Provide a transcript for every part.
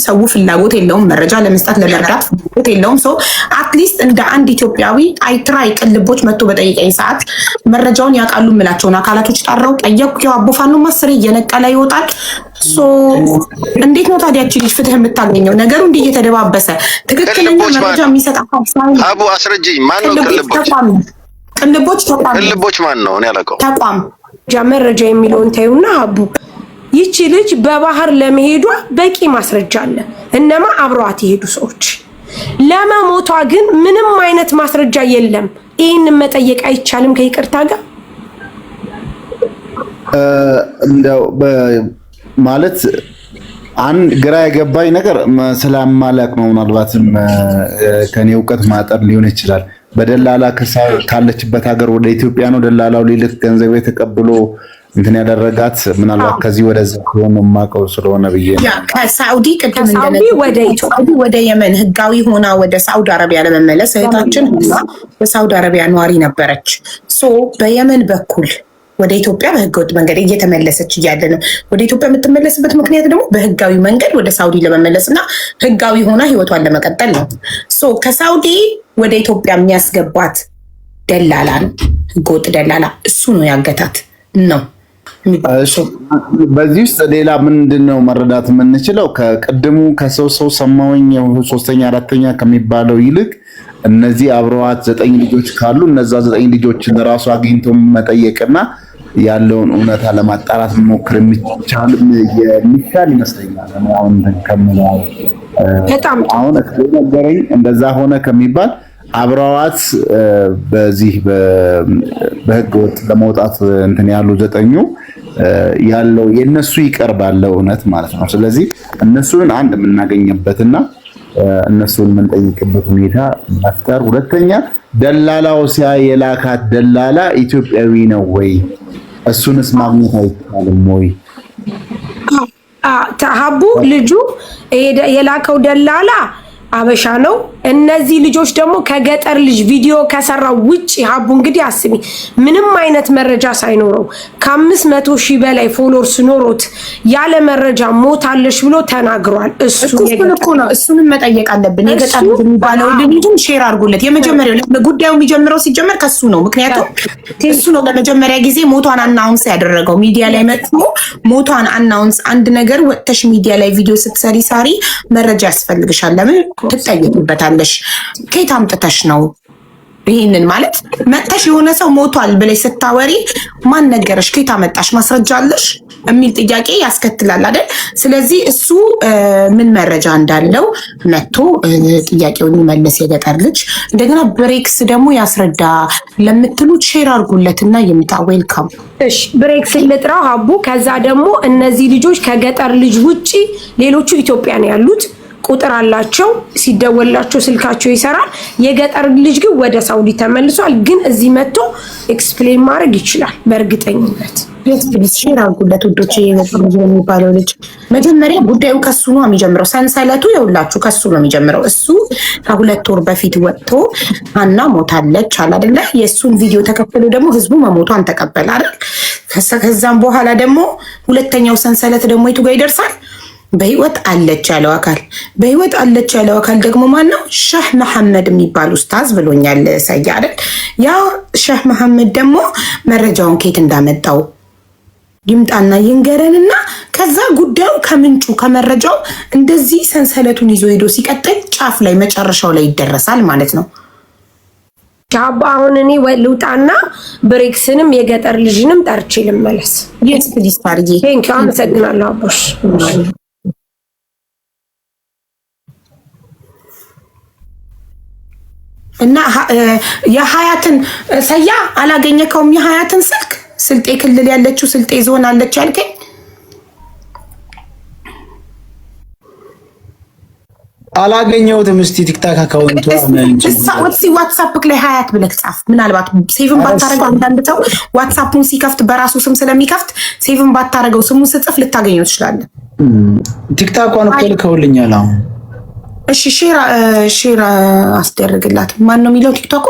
ሰው ፍላጎት የለውም መረጃ ለመስጠት ለመርዳት ፍላጎት የለውም። ሶ አትሊስት እንደ አንድ ኢትዮጵያዊ አይትራይ ቅልቦች መጥቶ በጠይቀኝ ሰዓት መረጃውን ያውቃሉ የምላቸውን አካላቶች ጠራው ጠየቁ። ያው አቦፋኑ ማስሬ እየነቀለ ይወጣል። ሶ እንዴት ነው ታዲያ እቺ ልጅ ፍትህ የምታገኘው? ነገሩ እንዲህ እየተደባበሰ ትክክለኛ መረጃ የሚሰጥ አካል ሳይሆን አቡ አስረጅኝ። ማን ነው ቅልቦች ማን ነው? እኔ አላውቀውም። ተቋም መረጃ የሚለውን ታዩና አቡ ይቺ ልጅ በባህር ለመሄዷ በቂ ማስረጃ አለ። እነማ አብረዋት የሄዱ ሰዎች ለመሞቷ ግን ምንም አይነት ማስረጃ የለም። ይሄንን መጠየቅ አይቻልም ከይቅርታ ጋር እንደው ማለት አንድ ግራ የገባኝ ነገር ስለማላቅ ነው። ምናልባትም ከኔ እውቀት ማጠር ሊሆን ይችላል። በደላላ ካለችበት ሀገር ወደ ኢትዮጵያ ነው ደላላው ሊልክ ገንዘብ ተቀብሎ እንትን ያደረጋት ምናልባት ከዚህ ወደዛ ሆኖ ማቀው ስለሆነ ብዬ ያ ከሳውዲ ቅድም እንደነገርኩ ወደ የመን ህጋዊ ሆና ወደ ሳውዲ አረቢያ ለመመለስ እህታችን በሳውዲ አረቢያ ነዋሪ ነበረች። ሶ በየመን በኩል ወደ ኢትዮጵያ በህገወጥ መንገድ እየተመለሰች እያለ ነው ወደ ኢትዮጵያ የምትመለስበት ምክንያት ደግሞ በህጋዊ መንገድ ወደ ሳውዲ ለመመለስና ህጋዊ ሆና ህይወቷን ለመቀጠል ነው። ሶ ከሳውዲ ወደ ኢትዮጵያ የሚያስገባት ደላላ ነው፣ ህገወጥ ደላላ እሱ ነው ያገታት ነው። በዚህ ውስጥ ሌላ ምንድነው መረዳት የምንችለው? ከቅድሙ ከሰው ሰማውኝ ሶስተኛ አራተኛ ከሚባለው ይልቅ እነዚህ አብረዋት 9 ልጆች ካሉ እነዛ 9 ልጆችን ራሱ አግኝቶ መጠየቅና ያለውን እውነታ ለማጣራት መሞከር የሚቻል ይመስለኛል። አሁን ከመላው በጣም አሁን ነገረኝ እንደዛ ሆነ ከሚባል አብረዋት በዚህ በህገ ወጥ ለመውጣት እንትን ያሉ 9 ያለው የነሱ ይቀርባል እውነት ማለት ነው። ስለዚህ እነሱን አንድ የምናገኝበትና እነሱን የምንጠይቅበት ሁኔታ መፍጠር። ሁለተኛ ደላላው የላካት ደላላ ኢትዮጵያዊ ነው ወይ? እሱንስ ማግኘት አይቻልም ወይ? ተሐቡ ልጁ የላከው ደላላ አበሻ ነው። እነዚህ ልጆች ደግሞ ከገጠር ልጅ ቪዲዮ ከሰራው ውጪ ሀቡ እንግዲህ አስቢ ምንም አይነት መረጃ ሳይኖረው ከ500,000 በላይ ፎሎወርስ ኖሮት ያለ መረጃ ሞታለሽ ብሎ ተናግሯል። እሱንም መጠየቅ አለብን። የገጠር ልጅ የሚባለው ልጅን ሼር አድርጉለት። የመጀመሪያው ጉዳዩ የሚጀምረው ሲጀመር ከሱ ነው። ምክንያቱም እሱ ነው ለመጀመሪያ ጊዜ ሞቷን አናውንስ ያደረገው። ሚዲያ ላይ መጥቶ ሞቷን አናውንስ አንድ ነገር ወጥተሽ ሚዲያ ላይ ቪዲዮ ስትሰሪ ሳሪ መረጃ ያስፈልግሻል። ለምን ትጠይቂበታለሽ? ከየት አምጥተሽ ነው ይሄንን ማለት መጥተሽ የሆነ ሰው ሞቷል ብለሽ ስታወሪ ማን ነገረሽ? ከየት አመጣሽ? ማስረጃ አለሽ የሚል ጥያቄ ያስከትላል አይደል? ስለዚህ እሱ ምን መረጃ እንዳለው መጥቶ ጥያቄውን ይመልስ የገጠር ልጅ። እንደገና ብሬክስ ደግሞ ያስረዳ ለምትሉት ሼር አድርጉለትና ይምጣ። ዌልካም። እሺ ብሬክስ ልጥራው ሀቡ። ከዛ ደግሞ እነዚህ ልጆች ከገጠር ልጅ ውጪ ሌሎቹ ኢትዮጵያ ነው ያሉት። ቁጥር አላቸው፣ ሲደወላቸው ስልካቸው ይሰራል። የገጠር ልጅ ግን ወደ ሳውዲ ተመልሷል። ግን እዚህ መጥቶ ኤክስፕሌን ማድረግ ይችላል በእርግጠኝነት። ሼር አድርጉለት ውዶች። የገጠር ልጅ የሚባለው ልጅ መጀመሪያ ጉዳዩ ከሱ ነው የሚጀምረው። ሰንሰለቱ የውላችሁ ከሱ ነው የሚጀምረው። እሱ ከ2 ወር በፊት ወጥቶ አና ሞታለች አለ አይደለ? የእሱን ቪዲዮ ተከፍሎ ደግሞ ህዝቡ መሞቷን ተቀበለ አይደል? ከዛም በኋላ ደግሞ ሁለተኛው ሰንሰለት ደግሞ የቱ ጋር ይደርሳል? በህይወት አለች ያለው አካል። በህይወት አለች ያለው አካል ደግሞ ማን ነው? ሼህ መሐመድ የሚባል ኡስታዝ ብሎኛል ሰያ አይደል? ያ ሼህ መሐመድ ደግሞ መረጃውን ከየት እንዳመጣው ይምጣና ይንገረንና ከዛ ጉዳዩ ከምንጩ ከመረጃው እንደዚህ ሰንሰለቱን ይዞ ሄዶ ሲቀጥል ጫፍ ላይ መጨረሻው ላይ ይደረሳል ማለት ነው። አሁን እኔ ልውጣና ብሬክስንም የገጠር ልጅንም ጠርቼ ልመለስ። የስ ፕሊስ ታርጌ ቴንክ ዩ አመሰግናለሁ አቦሽ። እና የሀያትን ሰያ አላገኘከውም? የሀያትን ስልክ ስልጤ ክልል ያለችው ስልጤ ዞን አለች ያልከኝ አላገኘሁትም። እስቲ ቲክታክ አካውንቱ ዋትስአፕ ላይ ሀያት ብለህ ጻፍ። ምናልባት ሴቭን ባታረገው አንዳንድ ሰው ዋትስአፑን ሲከፍት በራሱ ስም ስለሚከፍት ሴቭን ባታረገው ስሙን ስጽፍ ልታገኘው ትችላለህ። ቲክታኳን እኮ ልከውልኛል አሁን። እሺ ሼር አስደርግላት። ማን ነው የሚለው ቲክቶኩ?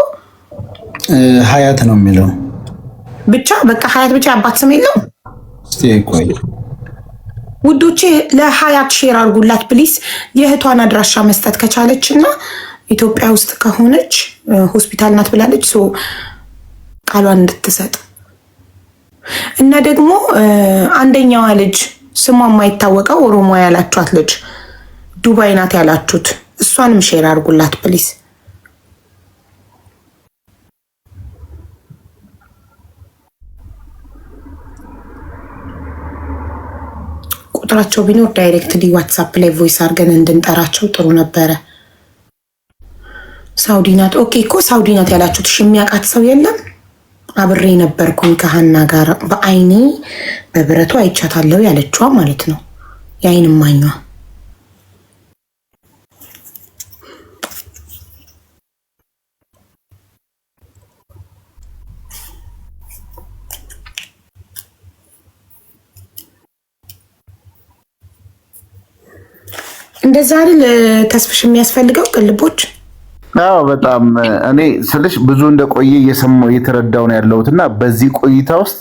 ሀያት ነው የሚለው ብቻ። በቃ ሀያት ብቻ አባት ስም የለው። እስቲ ቆይ ውዶቼ ለሀያት ሼር አድርጉላት ፕሊስ። የእህቷን አድራሻ መስጠት ከቻለች እና ኢትዮጵያ ውስጥ ከሆነች ሆስፒታል ናት ብላለች። ሶ ቃሏን እንድትሰጥ እና ደግሞ አንደኛዋ ልጅ ስሟ የማይታወቀው ኦሮሞ ያላችኋት ልጅ ዱባይ ናት ያላችሁት እሷንም ሼር አድርጉላት ፕሊስ። ቁጥራቸው ቢኖር ዳይሬክትሊ ዋትሳፕ ላይ ቮይስ አድርገን እንድንጠራቸው ጥሩ ነበረ። ሳውዲ ናት። ኦኬ እኮ ሳውዲ ናት ያላችሁት የሚያውቃት ሰው የለም? አብሬ ነበርኩኝ ከሀና ጋር በአይኔ በብረቱ አይቻታለሁ ያለችዋ ማለት ነው። የአይን እማኟ እንደዛ አይደል ተስፍሽ የሚያስፈልገው ቅልቦች? አዎ በጣም እኔ ስልሽ ብዙ እንደቆየ እየሰማሁ እየተረዳሁ ነው ያለሁት እና በዚህ ቆይታ ውስጥ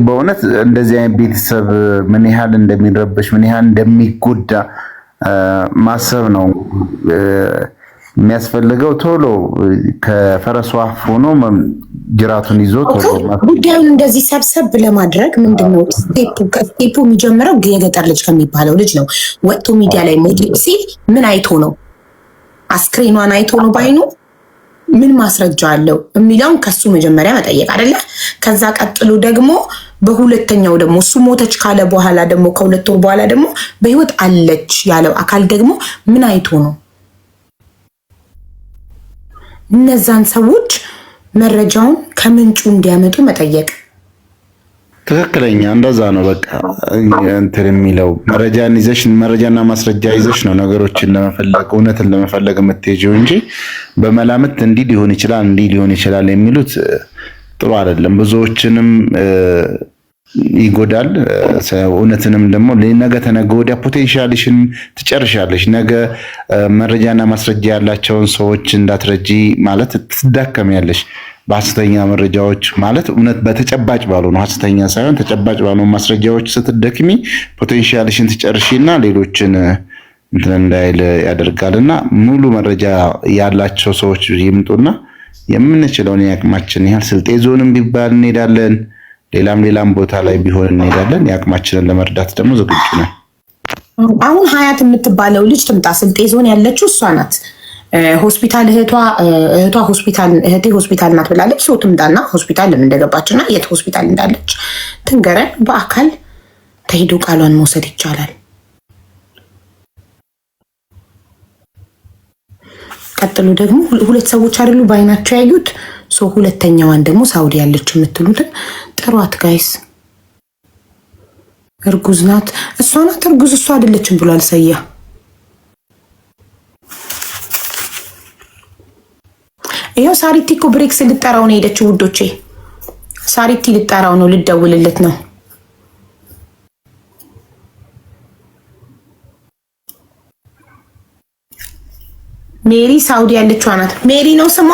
በእውነት እንደዚህ አይነት ቤተሰብ ምን ያህል እንደሚረበሽ ምን ያህል እንደሚጎዳ ማሰብ ነው የሚያስፈልገው። ቶሎ ከፈረሱ አፍ ሆኖ ጅራቱን ይዞ ቶሎ ጉዳዩን እንደዚህ ሰብሰብ ለማድረግ ምንድነው ስቴፑ የሚጀምረው የገጠር ልጅ ከሚባለው ልጅ ነው። ወጥቶ ሚዲያ ላይ ሞት ሲል ምን አይቶ ነው? አስክሬኗን አይቶ ነው ባይኑ? ምን ማስረጃ አለው የሚለውን ከሱ መጀመሪያ መጠየቅ አይደለ? ከዛ ቀጥሎ ደግሞ በሁለተኛው ደግሞ እሱ ሞተች ካለ በኋላ ደግሞ ከሁለት ወር በኋላ ደግሞ በህይወት አለች ያለው አካል ደግሞ ምን አይቶ ነው? እነዛን ሰዎች መረጃውን ከምንጩ እንዲያመጡ መጠየቅ ትክክለኛ እንደዛ ነው። በቃ እንትን የሚለው መረጃን ይዘሽ መረጃና ማስረጃ ይዘሽ ነው ነገሮችን ለመፈለግ እውነትን ለመፈለግ የምትሄጂው እንጂ በመላምት እንዲህ ሊሆን ይችላል እንዲህ ሊሆን ይችላል የሚሉት ጥሩ አይደለም። ብዙዎችንም ይጎዳል። እውነትንም ደግሞ ነገ ተነገ ወዲያ ፖቴንሻልሽን ትጨርሻለሽ። ነገ መረጃና ማስረጃ ያላቸውን ሰዎች እንዳትረጂ ማለት ትዳከሚያለሽ። በሐሰተኛ መረጃዎች ማለት እውነት በተጨባጭ ባልሆኑ ሐሰተኛ ሳይሆን ተጨባጭ ባልሆኑ ማስረጃዎች ስትደክሚ ፖቴንሻልሽን ትጨርሺና ሌሎችን እንትን እንዳይል ያደርጋልና ሙሉ መረጃ ያላቸው ሰዎች ይምጡና የምንችለውን ያቅማችን ያህል ስልጤ ዞንም ቢባል እንሄዳለን፣ ሌላም ቦታ ላይ ቢሆን እንሄዳለን። ያቅማችንን ለመርዳት ደግሞ ዝግጁ ነን። አሁን ሀያት የምትባለው ልጅ ትምጣ። ስልጤ ዞን ያለችው እሷ ናት። ሆስፒታል እህቷ ሆስፒታል ናት ብላለች። ሰው ትምጣና ሆስፒታል ለምን እንደገባችና የት ሆስፒታል እንዳለች ትንገረን። በአካል ተሄዶ ቃሏን መውሰድ ይቻላል። ቀጥሎ ደግሞ ሁለት ሰዎች አይደሉ በአይናቸው ያዩት። ሰው ሁለተኛዋን ደግሞ ሳውዲ ያለች የምትሉትን ጥሯት ጋይስ። እርጉዝ ናት። እሷ ናት እርጉዝ፣ እሷ አይደለችም ብሏል ሰያ። ይኸው ሳሪቲ እኮ ብሬክስ ልጠራው ነው ሄደችው ውዶቼ። ሳሪቲ ልጠራው ነው፣ ልደውልለት ነው። ሜሪ ሳውዲ ያለችው ናት። ሜሪ ነው ስሟ።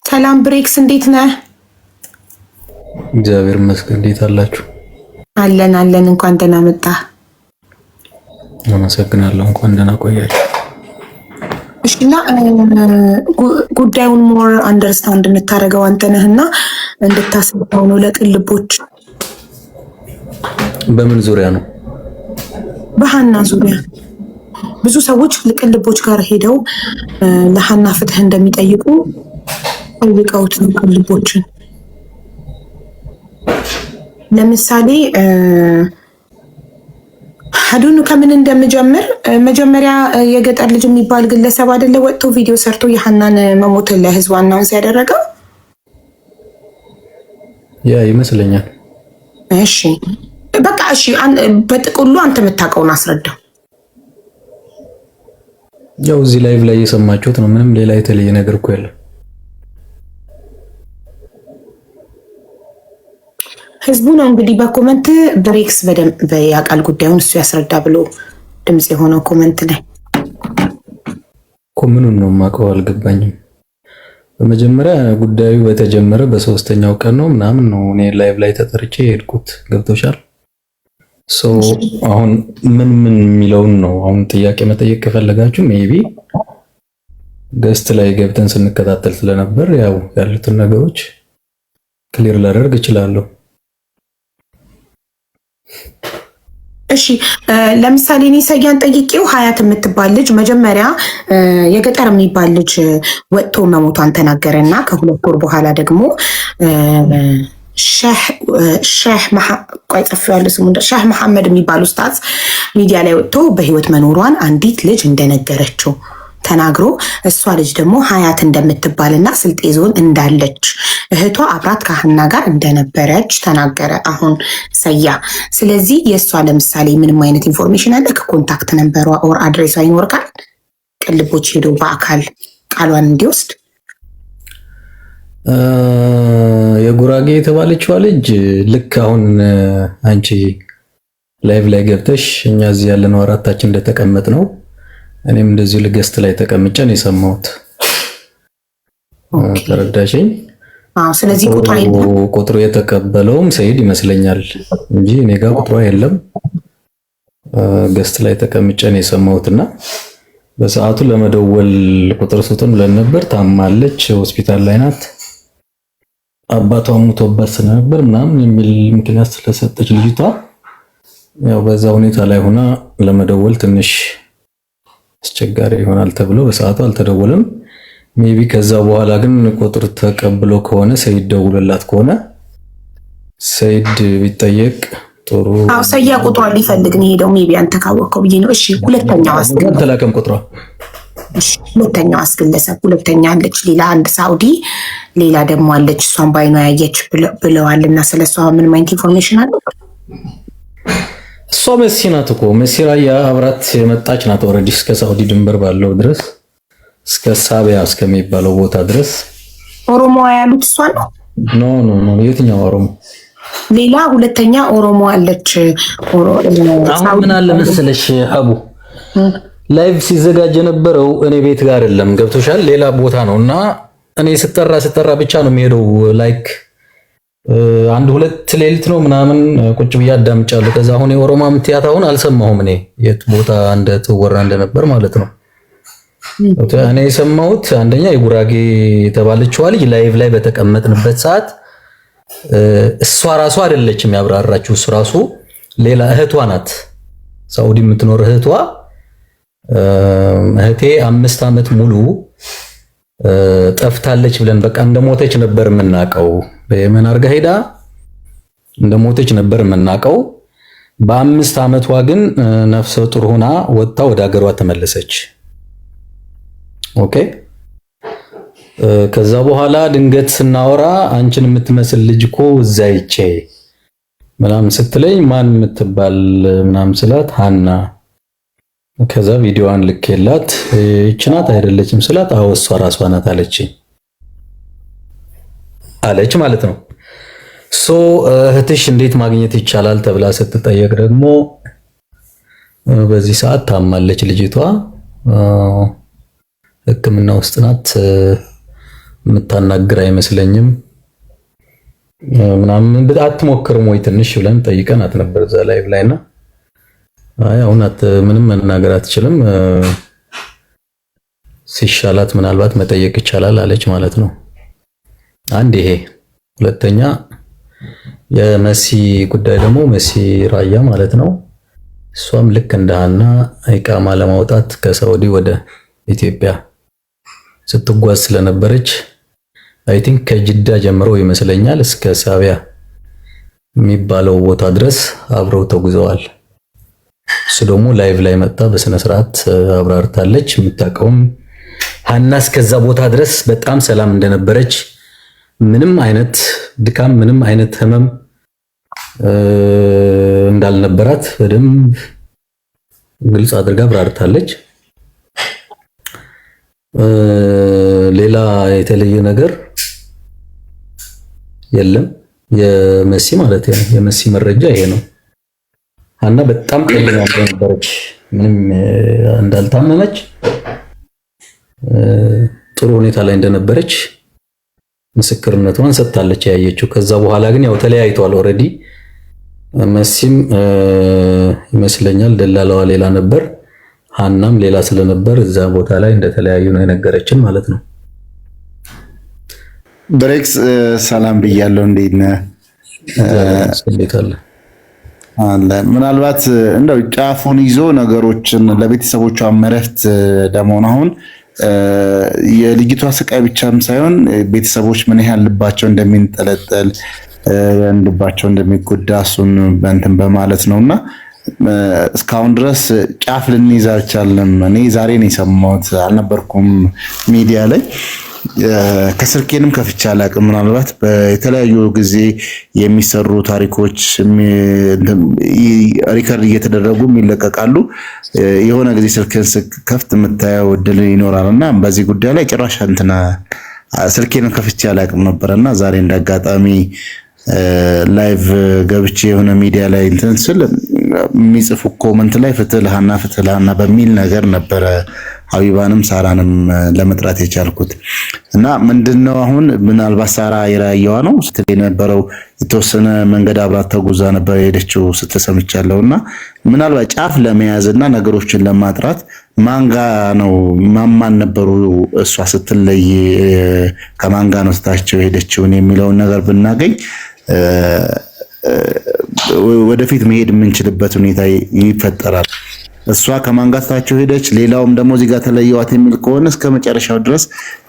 ሰላም ብሬክስ፣ እንዴት ነህ? እግዚአብሔር ይመስገን። እንዴት አላችሁ? አለን። እንኳን ደህና መጣህ። አመሰግናለሁ። እንኳን ደህና ቆያችሁ። እሺና ጉዳዩን ሞር አንደርስታንድ እንድታደርገው አንተ ነህና እንድታስበው ነው ለቅልቦች። በምን ዙሪያ ነው? በሀና ዙሪያ ብዙ ሰዎች ቅልቦች ጋር ሄደው ለሀና ፍትህ እንደሚጠይቁ ጠይቀውት ነው ቅልቦችን። ለምሳሌ ሀዱን ከምን እንደምጀምር መጀመሪያ የገጠር ልጅ የሚባል ግለሰብ አይደለ ወጥቶ ቪዲዮ ሰርቶ የሀናን መሞት ለህዝብ አናውንስ ያደረገው? ያ ይመስለኛል። እሺ በቃ እሺ፣ በጥቅሉ አንተ የምታውቀውን አስረዳው። ያው እዚህ ላይቭ ላይ የሰማችሁት ነው። ምንም ሌላ የተለየ ነገር እኮ የለም። ህዝቡ ነው እንግዲህ በኮመንት ብሬክስ በደንብ ያውቃል ጉዳዩን እሱ ያስረዳ ብሎ ድምጽ የሆነው ኮመንት ላይ ምኑን ነው የማውቀው አልገባኝም። በመጀመሪያ ጉዳዩ በተጀመረ በሶስተኛው ቀን ነው ምናምን ነው እኔ ላይቭ ላይ ተጠርቼ ሄድኩት። ገብቶሻል? አሁን ምን የሚለውን ነው አሁን ጥያቄ መጠየቅ ከፈለጋችሁ ሜቢ ገስት ላይ ገብተን ስንከታተል ስለነበር ያው ያሉትን ነገሮች ክሊር ላደርግ እችላለሁ። እሺ ለምሳሌ እኔ ሰያን ጠይቄው ሀያት የምትባል ልጅ መጀመሪያ የገጠር የሚባል ልጅ ወጥቶ መሞቷን ተናገረና ከ2 ወር በኋላ ደግሞ ሼህ መሐመድ የሚባል ኡስታዝ ሚዲያ ላይ ወጥቶ በህይወት መኖሯን አንዲት ልጅ እንደነገረችው ተናግሮ እሷ ልጅ ደግሞ ሀያት እንደምትባልና ስልጤ ዞን እንዳለች እህቷ አብራት ከሀና ጋር እንደነበረች ተናገረ አሁን ሰያ። ስለዚህ የእሷ ለምሳሌ ምንም አይነት ኢንፎርሜሽን አለ? ከኮንታክት ነንበሯ ኦር አድሬሷ ይኖርካል? ቅልቦች ሄዶ በአካል ቃሏን እንዲወስድ የጉራጌ የተባለችዋ ልጅ ልክ አሁን አንቺ ላይቭ ላይ ገብተሽ እኛ እዚህ ያለነው አራታችን እንደተቀመጥ ነው እኔም እንደዚሁ ልገስት ላይ ተቀምጬ ነው የሰማሁት። ተረዳሽኝ? ስለዚህ ቁጥሩ የተቀበለውም ሰይድ ይመስለኛል እንጂ እኔ ጋር ቁጥሩ የለም። ገስት ላይ ተቀምጬ ነው የሰማሁትና በሰዓቱ ለመደወል ቁጥር ስጡን ብለን ነበር። ታማለች፣ ሆስፒታል ላይ ናት፣ አባቷ ሙቶባት ስለነበር ምናምን የሚል ምክንያት ስለሰጠች ልጅቷ ያው በዛ ሁኔታ ላይ ሆና ለመደወል ትንሽ አስቸጋሪ ይሆናል ተብሎ በሰዓቱ አልተደወለም። ሜቢ ከዛ በኋላ ግን ቁጥር ተቀብሎ ከሆነ ሰይድ ደውሎላት ከሆነ ሰይድ ቢጠየቅ ጥሩ። ሰያ ቁጥሯን ሊፈልግ ነው ሄደው ሜቢ አንተ ካወቀው ብዬ ነው። እሺ ሁለተኛው ተላከም ቁጥሯ ሁለተኛው አስግለሰብ ሁለተኛ አለች፣ ሌላ አንድ ሳውዲ፣ ሌላ ደግሞ አለች እሷን ባይኗ ያየች ብለዋልና ስለሷ ምንም አይነት ኢንፎርሜሽን አለ? እሷ መሲ ናት እኮ መሲ ራያ አብራት የመጣች ናት። ኦልሬዲ እስከ ሳውዲ ድንበር ባለው ድረስ እስከ ሳቢያ እስከሚባለው ቦታ ድረስ ኦሮሞ ያሉት እሷ ነው። ኖ የትኛው ኦሮሞ? ሌላ ሁለተኛ ኦሮሞ አለች። አሁን ምን አለ መሰለሽ አቡ ላይቭ ሲዘጋጅ የነበረው እኔ ቤት ጋር አይደለም፣ ገብቶሻል? ሌላ ቦታ ነውና እኔ ስጠራ ብቻ ነው የሚሄደው። ላይክ 1-2 ሌሊት ነው ምናምን ቁጭ ብዬ አዳምጫለሁ። ከዛ አሁን የኦሮማ ምትያታውን አልሰማሁም እኔ የት ቦታ እንደተወራ እንደነበር ማለት ነው። እኔ የሰማሁት አንደኛ የጉራጌ የተባለችው ልጅ ላይቭ ላይ በተቀመጥንበት ሰዓት እሷ ራሷ አይደለችም ያብራራችው፣ እሱ ራሱ ሌላ እህቷ ናት፣ ሳውዲ የምትኖር እህቷ። እህቴ 5 ዓመት ሙሉ ጠፍታለች ብለን በቃ እንደሞተች ነበር የምናውቀው። በየመን አርጋ ሄዳ እንደሞተች ነበር የምናውቀው። በ5 ዓመቷ ግን ነፍሰ ጡር ሆና ወጥታ ወደ ሀገሯ ተመለሰች። ኦኬ። ከዛ በኋላ ድንገት ስናወራ አንቺን የምትመስል ልጅ እኮ እዛ ይቼ ምናምን ስትለኝ ማን የምትባል ምናምን ስላት ሀና። ከዛ ቪዲዮዋን ልኬላት ይቺ ናት አይደለችም ስላት አዎ እሷ ራሷ ናት አለች ማለት ነው። እህትሽ እንዴት ማግኘት ይቻላል ተብላ ስትጠየቅ ደግሞ በዚህ ሰዓት ታማለች ልጅቷ፣ ሕክምና ውስጥ ናት፣ የምታናግር አይመስለኝም ምናምን አትሞክርም ወይ ትንሽ ብለን ጠይቀናት ነበር እዛ ላይቭ ላይና አይ አሁን ምንም መናገር አትችልም፣ ሲሻላት ምናልባት መጠየቅ ይቻላል አለች ማለት ነው። አንድ ይሄ። ሁለተኛ የመሲ ጉዳይ ደግሞ መሲ ራያ ማለት ነው። እሷም ልክ እንደ ሀና ኢቃማ ለማውጣት ከሳውዲ ወደ ኢትዮጵያ ስትጓዝ ስለነበረች አይ ቲንክ ከጅዳ ጀምሮ ይመስለኛል እስከ ሳቢያ የሚባለው ቦታ ድረስ አብረው ተጉዘዋል። እሱ ደግሞ ላይቭ ላይ መጣ በስነ ስርዓት አብራርታለች። የምታውቀውም ሀና እስከዛ ቦታ ድረስ በጣም ሰላም እንደነበረች፣ ምንም አይነት ድካም፣ ምንም አይነት ህመም እንዳልነበራት በደንብ ግልጽ አድርጋ አብራርታለች። ሌላ የተለየ ነገር የለም። የመሲ ማለት ነው የመሲ መረጃ ይሄ ነው። ሀና በጣም ጤነኛ ነበረች፣ ምንም እንዳልታመመች ጥሩ ሁኔታ ላይ እንደነበረች ምስክርነቷን ሰጥታለች ያየችው። ከዛ በኋላ ግን ያው ተለያይቷል ኦሬዲ። መሲም ይመስለኛል ደላላዋ ሌላ ነበር፣ ሀናም ሌላ ስለነበር እዛ ቦታ ላይ እንደተለያዩ ነው የነገረችን ማለት ነው። ብሬክስ ሰላም ብያለሁ። እንዴት ነህ? አለ ምናልባት እንደው ጫፉን ይዞ ነገሮችን ለቤተሰቦቿ መረፍት ለመሆን አሁን የልጅቷ ስቃይ ብቻም ሳይሆን ቤተሰቦች ምን ያህል ልባቸው እንደሚንጠለጠል ልባቸው እንደሚጎዳ እሱን በእንትን በማለት ነውና እስካሁን ድረስ ጫፍ ልንይዝ አልቻልንም። እኔ ዛሬ ነው የሰማሁት፣ አልነበርኩም ሚዲያ ላይ። ከስልኬንም ከፍቼ አላውቅም። ምናልባት በተለያዩ ጊዜ የሚሰሩ ታሪኮች ሪከርድ እየተደረጉ ይለቀቃሉ። የሆነ ጊዜ ስልክን ከፍት የምታየው እድል ይኖራልና በዚህ ጉዳይ ላይ ጭራሽ እንትና ስልኬንም ከፍቼ አላውቅም ነበርና ዛሬ እንዳጋጣሚ ላይቭ ገብቼ የሆነ ሚዲያ ላይ እንትን ስል የሚጽፉ ኮመንት ላይ ፍትህ ለሃና በሚል ነገር ነበረ ሀቢባንም ሳራንም ለመጥራት የቻልኩት እና ምንድነው አሁን ምናልባት ሳራ የራየዋ ነው ስትል የነበረው የተወሰነ መንገድ አብራት ተጉዛ ነበር የሄደችው ስትሰምቻለሁና ምናልባት ጫፍ ለመያዝና ነገሮችን ለማጥራት ማንጋ ነው ማማን ነበሩ እሷ ስትለይ ከማንጋ ነው ስታቸው ሄደችው የሚለውን ነገር ብናገኝ ወደፊት መሄድ የምንችልበት ሁኔታ ይፈጠራል። እሷ ከማንጋታቸው ሄደች፣ ሌላውም ደግሞ እዚህ ጋር ተለየዋት የሚል ከሆነ እስከ መጨረሻው ድረስ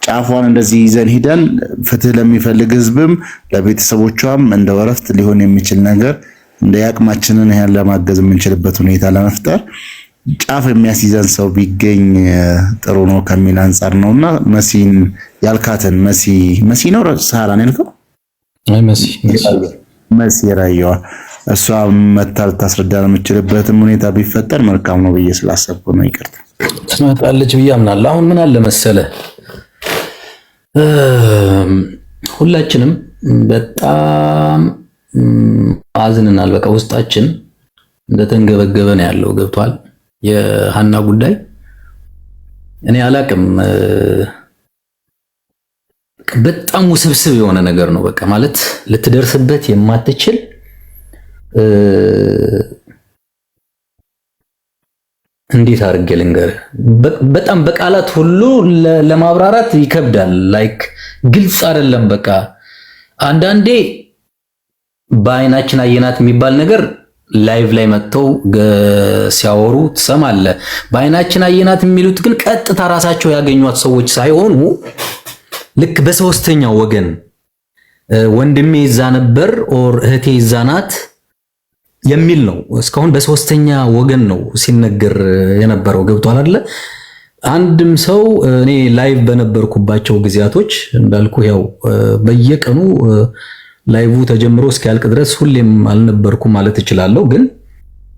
ጫፏን እንደዚህ ይዘን ሂደን ፍትህ ለሚፈልግ ህዝብም ለቤተሰቦቿም እንደ ወረፍት ሊሆን የሚችል ነገር እንደ ያቅማችንን ያህል ለማገዝ የምንችልበት ሁኔታ ለመፍጠር ጫፍ የሚያስይዘን ሰው ቢገኝ ጥሩ ነው ከሚል አንጻር ነውና መሲን ያልካትን መሲ ነው ሳራን ያልከው? አይ መሲ ራየዋ እሷ መታል ታስረዳን የምችልበትም ሁኔታ ቢፈጠር መልካም ነው ብዬ ስላሰብኩ ነው። ይቅርታ ትመጣለች ብዬ አምናለሁ። አሁን ምን አለ መሰለ ሁላችንም በጣም አዝንናል። በቃ ውስጣችን እንደተንገበገበ ነው ያለው። ገብቷል። የሃና ጉዳይ እኔ አላቅም፣ በጣም ውስብስብ የሆነ ነገር ነው። በቃ ማለት ልትደርስበት የማትችል እንዴት አድርጌ ልንገር፣ በጣም በቃላት ሁሉ ለማብራራት ይከብዳል። ላይክ ግልጽ አይደለም። በቃ አንዳንዴ በአይናችን አየናት የሚባል ነገር ላይቭ ላይ መጥተው ሲያወሩ ትሰማለህ። በአይናችን አየናት የሚሉት ግን ቀጥታ ራሳቸው ያገኟት ሰዎች ሳይሆኑ ልክ በሶስተኛ ወገን ወንድሜ ይዛ ነበር ኦር እህቴ ይዛ ናት የሚል ነው። እስካሁን በሶስተኛ ወገን ነው ሲነገር የነበረው። ገብቷል አይደለ? አንድም ሰው እኔ ላይቭ በነበርኩባቸው ጊዜያቶች እንዳልኩ ያው በየቀኑ ላይቭ ተጀምሮ እስኪያልቅ ድረስ ሁሌም አልነበርኩም ማለት እችላለሁ። ግን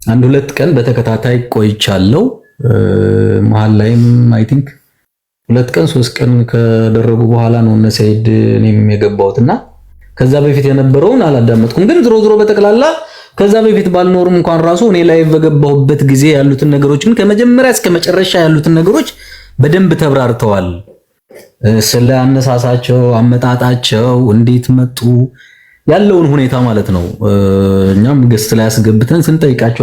አንድ ሁለት ቀን በተከታታይ ቆይቻለሁ። መሀል ላይም አይ ቲንክ 2 ቀን 3 ቀን ከደረጉ በኋላ ነው እነ ሰይድ እኔም የገባሁትና ከዛ በፊት የነበረውን አላዳመጥኩም። ግን ዝሮ በተከላላ ከዛ በፊት ባልኖርም እንኳን ራሱ እኔ ላይቭ በገባሁበት ጊዜ ያሉትን ነገሮችን ከመጀመሪያ እስከ መጨረሻ ያሉትን ነገሮች በደንብ ተብራርተዋል። ስለ አነሳሳቸው፣ አመጣጣቸው፣ እንዴት መጡ ያለውን ሁኔታ ማለት ነው። እኛም ገስት ላይ አስገብተን ስንጠይቃቸው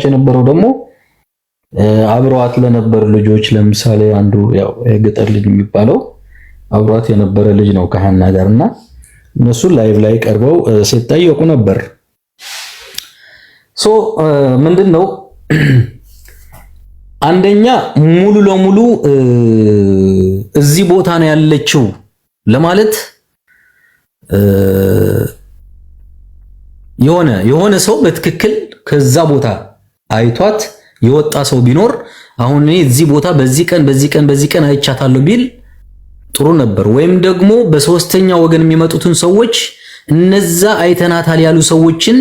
የነበረው ደግሞ አብሯት ለነበሩ ልጆች ለምሳሌ አንዱ ያው የገጠር ልጅ የሚባለው አብሯት የነበረ ልጅ ነው ከሃና ጋርና እነሱ ላይቭ ላይ ቀርበው ሲጠየቁ ነበር። ሶ ምንድነው አንደኛ ሙሉ ለሙሉ እዚህ ቦታ ነው ያለችው ለማለት የሆነ ሰው በትክክል ከዛ ቦታ አይቷት የወጣ ሰው ቢኖር አሁን እኔ እዚህ ቦታ በዚህ ቀን አይቻታለሁ ቢል ጥሩ ነበር። ወይም ደግሞ በሶስተኛ ወገን የሚመጡትን ሰዎች እነዛ አይተናታል ያሉ ሰዎችን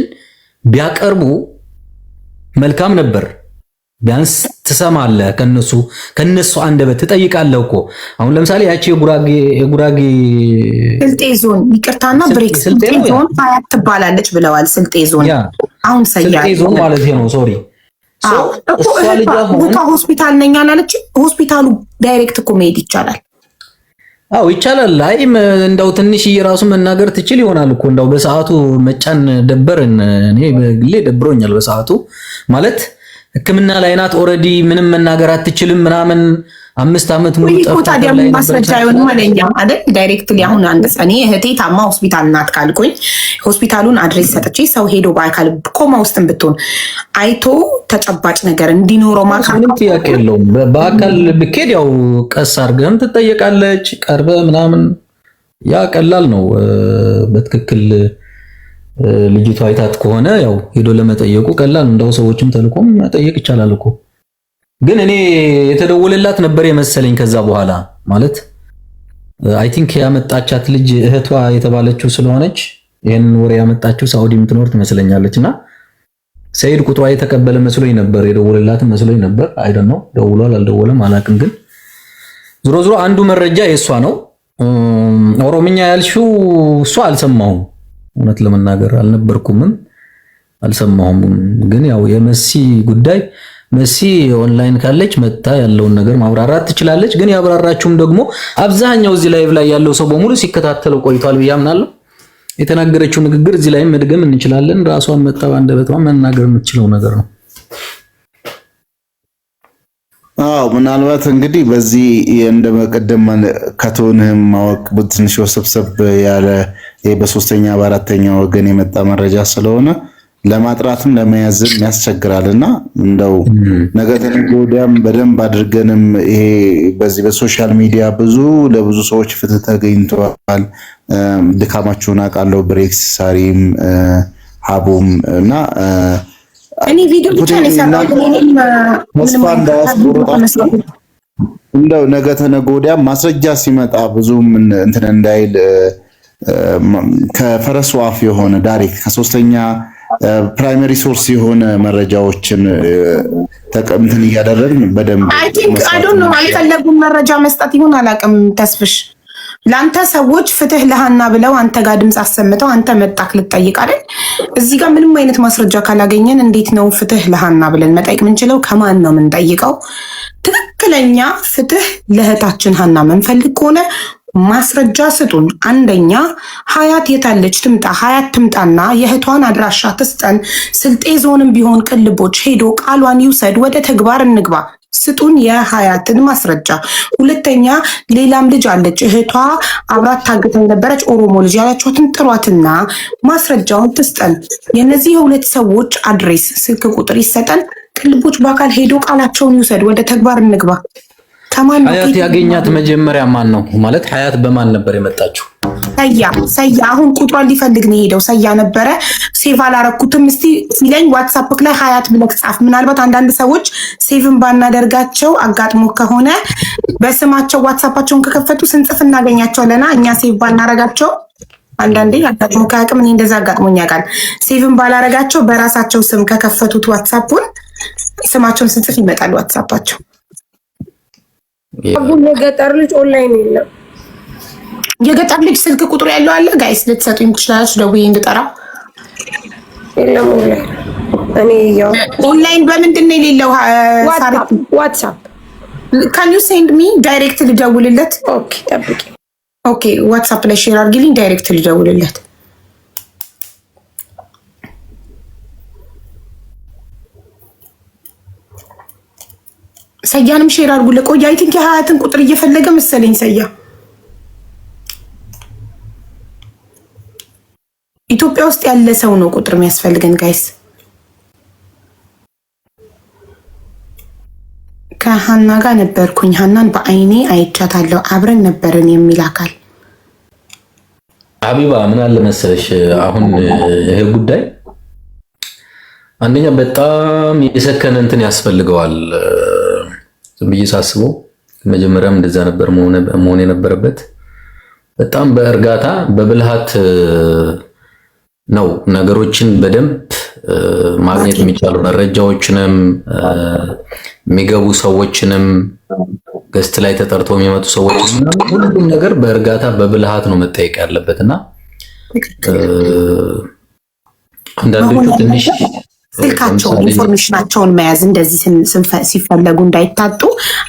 ቢያቀርቡ መልካም ነበር። ቢያንስ ትሰማለህ፣ ከነሱ አንደበት ትጠይቃለህ እኮ። አሁን ለምሳሌ ያቺ የጉራጌ ስልጤ ዞን ይቅርታና ብሬክ ስልጤ ዞን ሀያት ትባላለች ብለዋል። ስልጤ ዞን አሁን ስልጤ ዞን ማለት ነው። ሆስፒታል ነኝ አላለች። ሆስፒታሉ ዳይሬክት እኮ መሄድ ይቻላል። አዎ ይቻላል። አይ እንደው ትንሽ እየራሱ መናገር ትችል ይሆናል እኮ እንደው በሰዓቱ መጫን ደበረን። እኔ በግሌ ደብሮኛል በሰዓቱ ማለት ሕክምና ላይ ናት ኦልሬዲ ምንም መናገር አትችልም ምናምን 5 ዓመት ሙሉ ታዲያ ማስረጃ አይሆንም አለኛ አይደል? ዳይሬክትሊ አሁን አንድ ሰኔ እህቴ ታማ ሆስፒታል ናት ካልኩኝ ሆስፒታሉን አድሬስ ሰጥቼ ሰው ሄዶ በአካል ኮማ ውስጥም ብትሆን አይቶ ተጨባጭ ነገር እንዲኖረው ምንም ጥያቄ የለውም። በአካል ብኬድ ያው ቀስ አድርገህም ትጠየቃለች ቀርበ ምናምን ያ ቀላል ነው። በትክክል ልጅቷ አይታት ከሆነ ያው ሄዶ ለመጠየቁ ቀላል እንደው ሰዎችም ተልኮም መጠየቅ ይቻላል እኮ። ግን እኔ የተደወለላት ነበር የመሰለኝ ከዛ በኋላ ማለት አይ ቲንክ ያመጣቻት ልጅ እህቷ የተባለችው ስለሆነች ይሄን ወሬ ያመጣችው ሳውዲ የምትኖር ትመስለኛለችና ሰይድ ቁጥሯ የተቀበለ መስሎኝ ነበር የደወለላት መስሎኝ ነበር። አይ ዶንት ኖ ደውሏል አልደወለም አላውቅም። ግን ዞሮ ዞሮ አንዱ መረጃ የሷ ነው። ኦሮምኛ ያልሽው እሷ አልሰማሁም፣ እውነት ለመናገር አልነበርኩምም አልሰማሁም። ግን ያው የመሲ ጉዳይ መሲ ኦንላይን ካለች መጣ ያለውን ነገር ማብራራት ትችላለች። ግን ያብራራችሁም ደግሞ አብዛኛው እዚህ ላይቭ ላይ ያለው ሰው በሙሉ ሲከታተለው ቆይቷል ብዬ አምናለሁ። የተናገረችው ንግግር እዚህ ላይ መድገም እንችላለን። ራሷን መጣ አንደበቷ መናገር የምትችለው ነገር ነው። አዎ ምናልባት እንግዲህ በዚህ እንደመቀደም ከቶንህም ማወቅ ትንሽ ወሰብሰብ ያለ በሶስተኛ በአራተኛ ወገን የመጣ መረጃ ስለሆነ ለማጥራትም ለመያዝም ያስቸግራልና እንደው ነገ ተነገ ወዲያም በደንብ አድርገንም ይሄ በዚህ በሶሻል ሚዲያ ለብዙ ሰዎች ፍትህ ተገኝቷል። ድካማችሁን አውቃለሁ። ብሬክስ ሳሪም ሀቡም እና እኔ ቪዲዮ ብቻ ነው የሰራሁት። ተስፋ እንዳያስቆርጣችሁ እንደው ነገ ተነገ ወዲያ ማስረጃ ሲመጣ ብዙም እንትን እንዳይል ከፈረሱ አፍ የሆነ ዳይሬክት ከሶስተኛ ፕራይመሪ ሶርስ የሆነ መረጃዎችን ተቀምተን እያደረግን በደንብ አይ ቲንክ አይ ዶንት ኖ አልፈለጉም መረጃ መስጠት ይሁን አላውቅም። ተስፍሽ ላንተ ሰዎች ፍትህ ለሃና ብለው አንተ ጋር ድምጽ አሰምተው አንተ መጣክ ልትጠይቅ አይደል? እዚህ ጋር ምንም አይነት ማስረጃ ካላገኘን እንዴት ነው ፍትህ ለሃና ብለን መጠየቅ የምንችለው? ከማን ነው የምንጠይቀው? ትክክለኛ ፍትህ ለእህታችን ሃና መንፈልግ ከሆነ ማስረጃ ስጡን። አንደኛ ሀያት የታለች ትምጣ፣ ሀያት ትምጣና የእህቷን አድራሻ ትስጠን። ስልጤ ዞንም ቢሆን ቅልቦች ሄዶ ቃሏን ይውሰድ፣ ወደ ተግባር እንግባ። ስጡን የሀያትን ማስረጃ። ሁለተኛ ሌላም ልጅ አለች እህቷ አብራት ታግተን ነበረች፣ ኦሮሞ ልጅ ያላችኋትን ጥሯትና ማስረጃውን ትስጠን። የነዚህ የሁለት ሰዎች አድሬስ ስልክ ቁጥር ይሰጠን። ቅልቦች በአካል ሄዶ ቃላቸውን ይውሰድ፣ ወደ ተግባር እንግባ። ሀያት ያገኛት መጀመሪያ ማን ነው ማለት? ሀያት በማን ነበር የመጣችው? ሰያ አሁን ቁጥሯን ሊፈልግ ነው ሄደው። ሰያ ነበረ ሴቭ አላረኩትም እስቲ ሲለኝ ዋትሳፕ ላይ ሀያት ብለህ ጻፍ። ምናልባት አንዳንድ ሰዎች ሴቭን ባናደርጋቸው አጋጥሞ ከሆነ በስማቸው ዋትሳፓቸውን ከከፈቱ ስንጽፍ እናገኛቸዋለና እኛ ሴቭ ባናረጋቸው አንዳንዴ አጋጥሞ ከአቅም እኔ እንደዛ አጋጥሞኝ ያውቃል። ሴቭን ባላረጋቸው በራሳቸው ስም ከከፈቱት ዋትሳፑን ስማቸውን ስንጽፍ ይመጣል ዋትሳፓቸው። አሁን የገጠር ልጅ ኦንላይን የለም። የገጠር ልጅ ስልክ ቁጥር ያለው አለ ጋይስ ልትሰጡኝ ትችላላችሁ? ደውዬ እንድጠራው። የለም ኦንላይን። እኔ ያው ኦንላይን በምንድን ነው የሌለው? ዋትሳፕ ካን ዩ ሴንድ ሚ ዳይሬክት ልደውልለት? ኦኬ ጠብቂ። ኦኬ ዋትሳፕ ላይ ሼር አድርጊልኝ፣ ዳይሬክት ልደውልለት። ሰያንም ሼር አድርጉለት። ቆይ አይ ቲንክ የሀያትን ቁጥር እየፈለገ መሰለኝ ሰያ። ኢትዮጵያ ውስጥ ያለ ሰው ነው ቁጥር የሚያስፈልገን ጋይስ። ከሀና ጋር ነበርኩኝ፣ ሀናን በአይኔ አይቻታለሁ፣ አብረን ነበርን የሚል አካል። ሀቢባ ምን አለ መሰለሽ አሁን ይሄ ጉዳይ አንደኛ በጣም የሰከነ እንትን ያስፈልገዋል። ዝም ብዬ ሳስበው መጀመሪያም እንደዛ ነበር መሆን የነበረበት። በጣም በእርጋታ በብልሃት ነው ነገሮችን በደንብ ማግኘት የሚቻሉ መረጃዎችንም የሚገቡ ሰዎችንም ገስት ላይ ተጠርቶ የሚመጡ ሰዎች ሁሉም ነገር በእርጋታ በብልሃት ነው መጠየቅ ያለበትና አንዳንዶቹ ትንሽ ስልካቸውን ኢንፎርሜሽናቸውን መያዝ እንደዚህ ሲፈለጉ እንዳይታጡ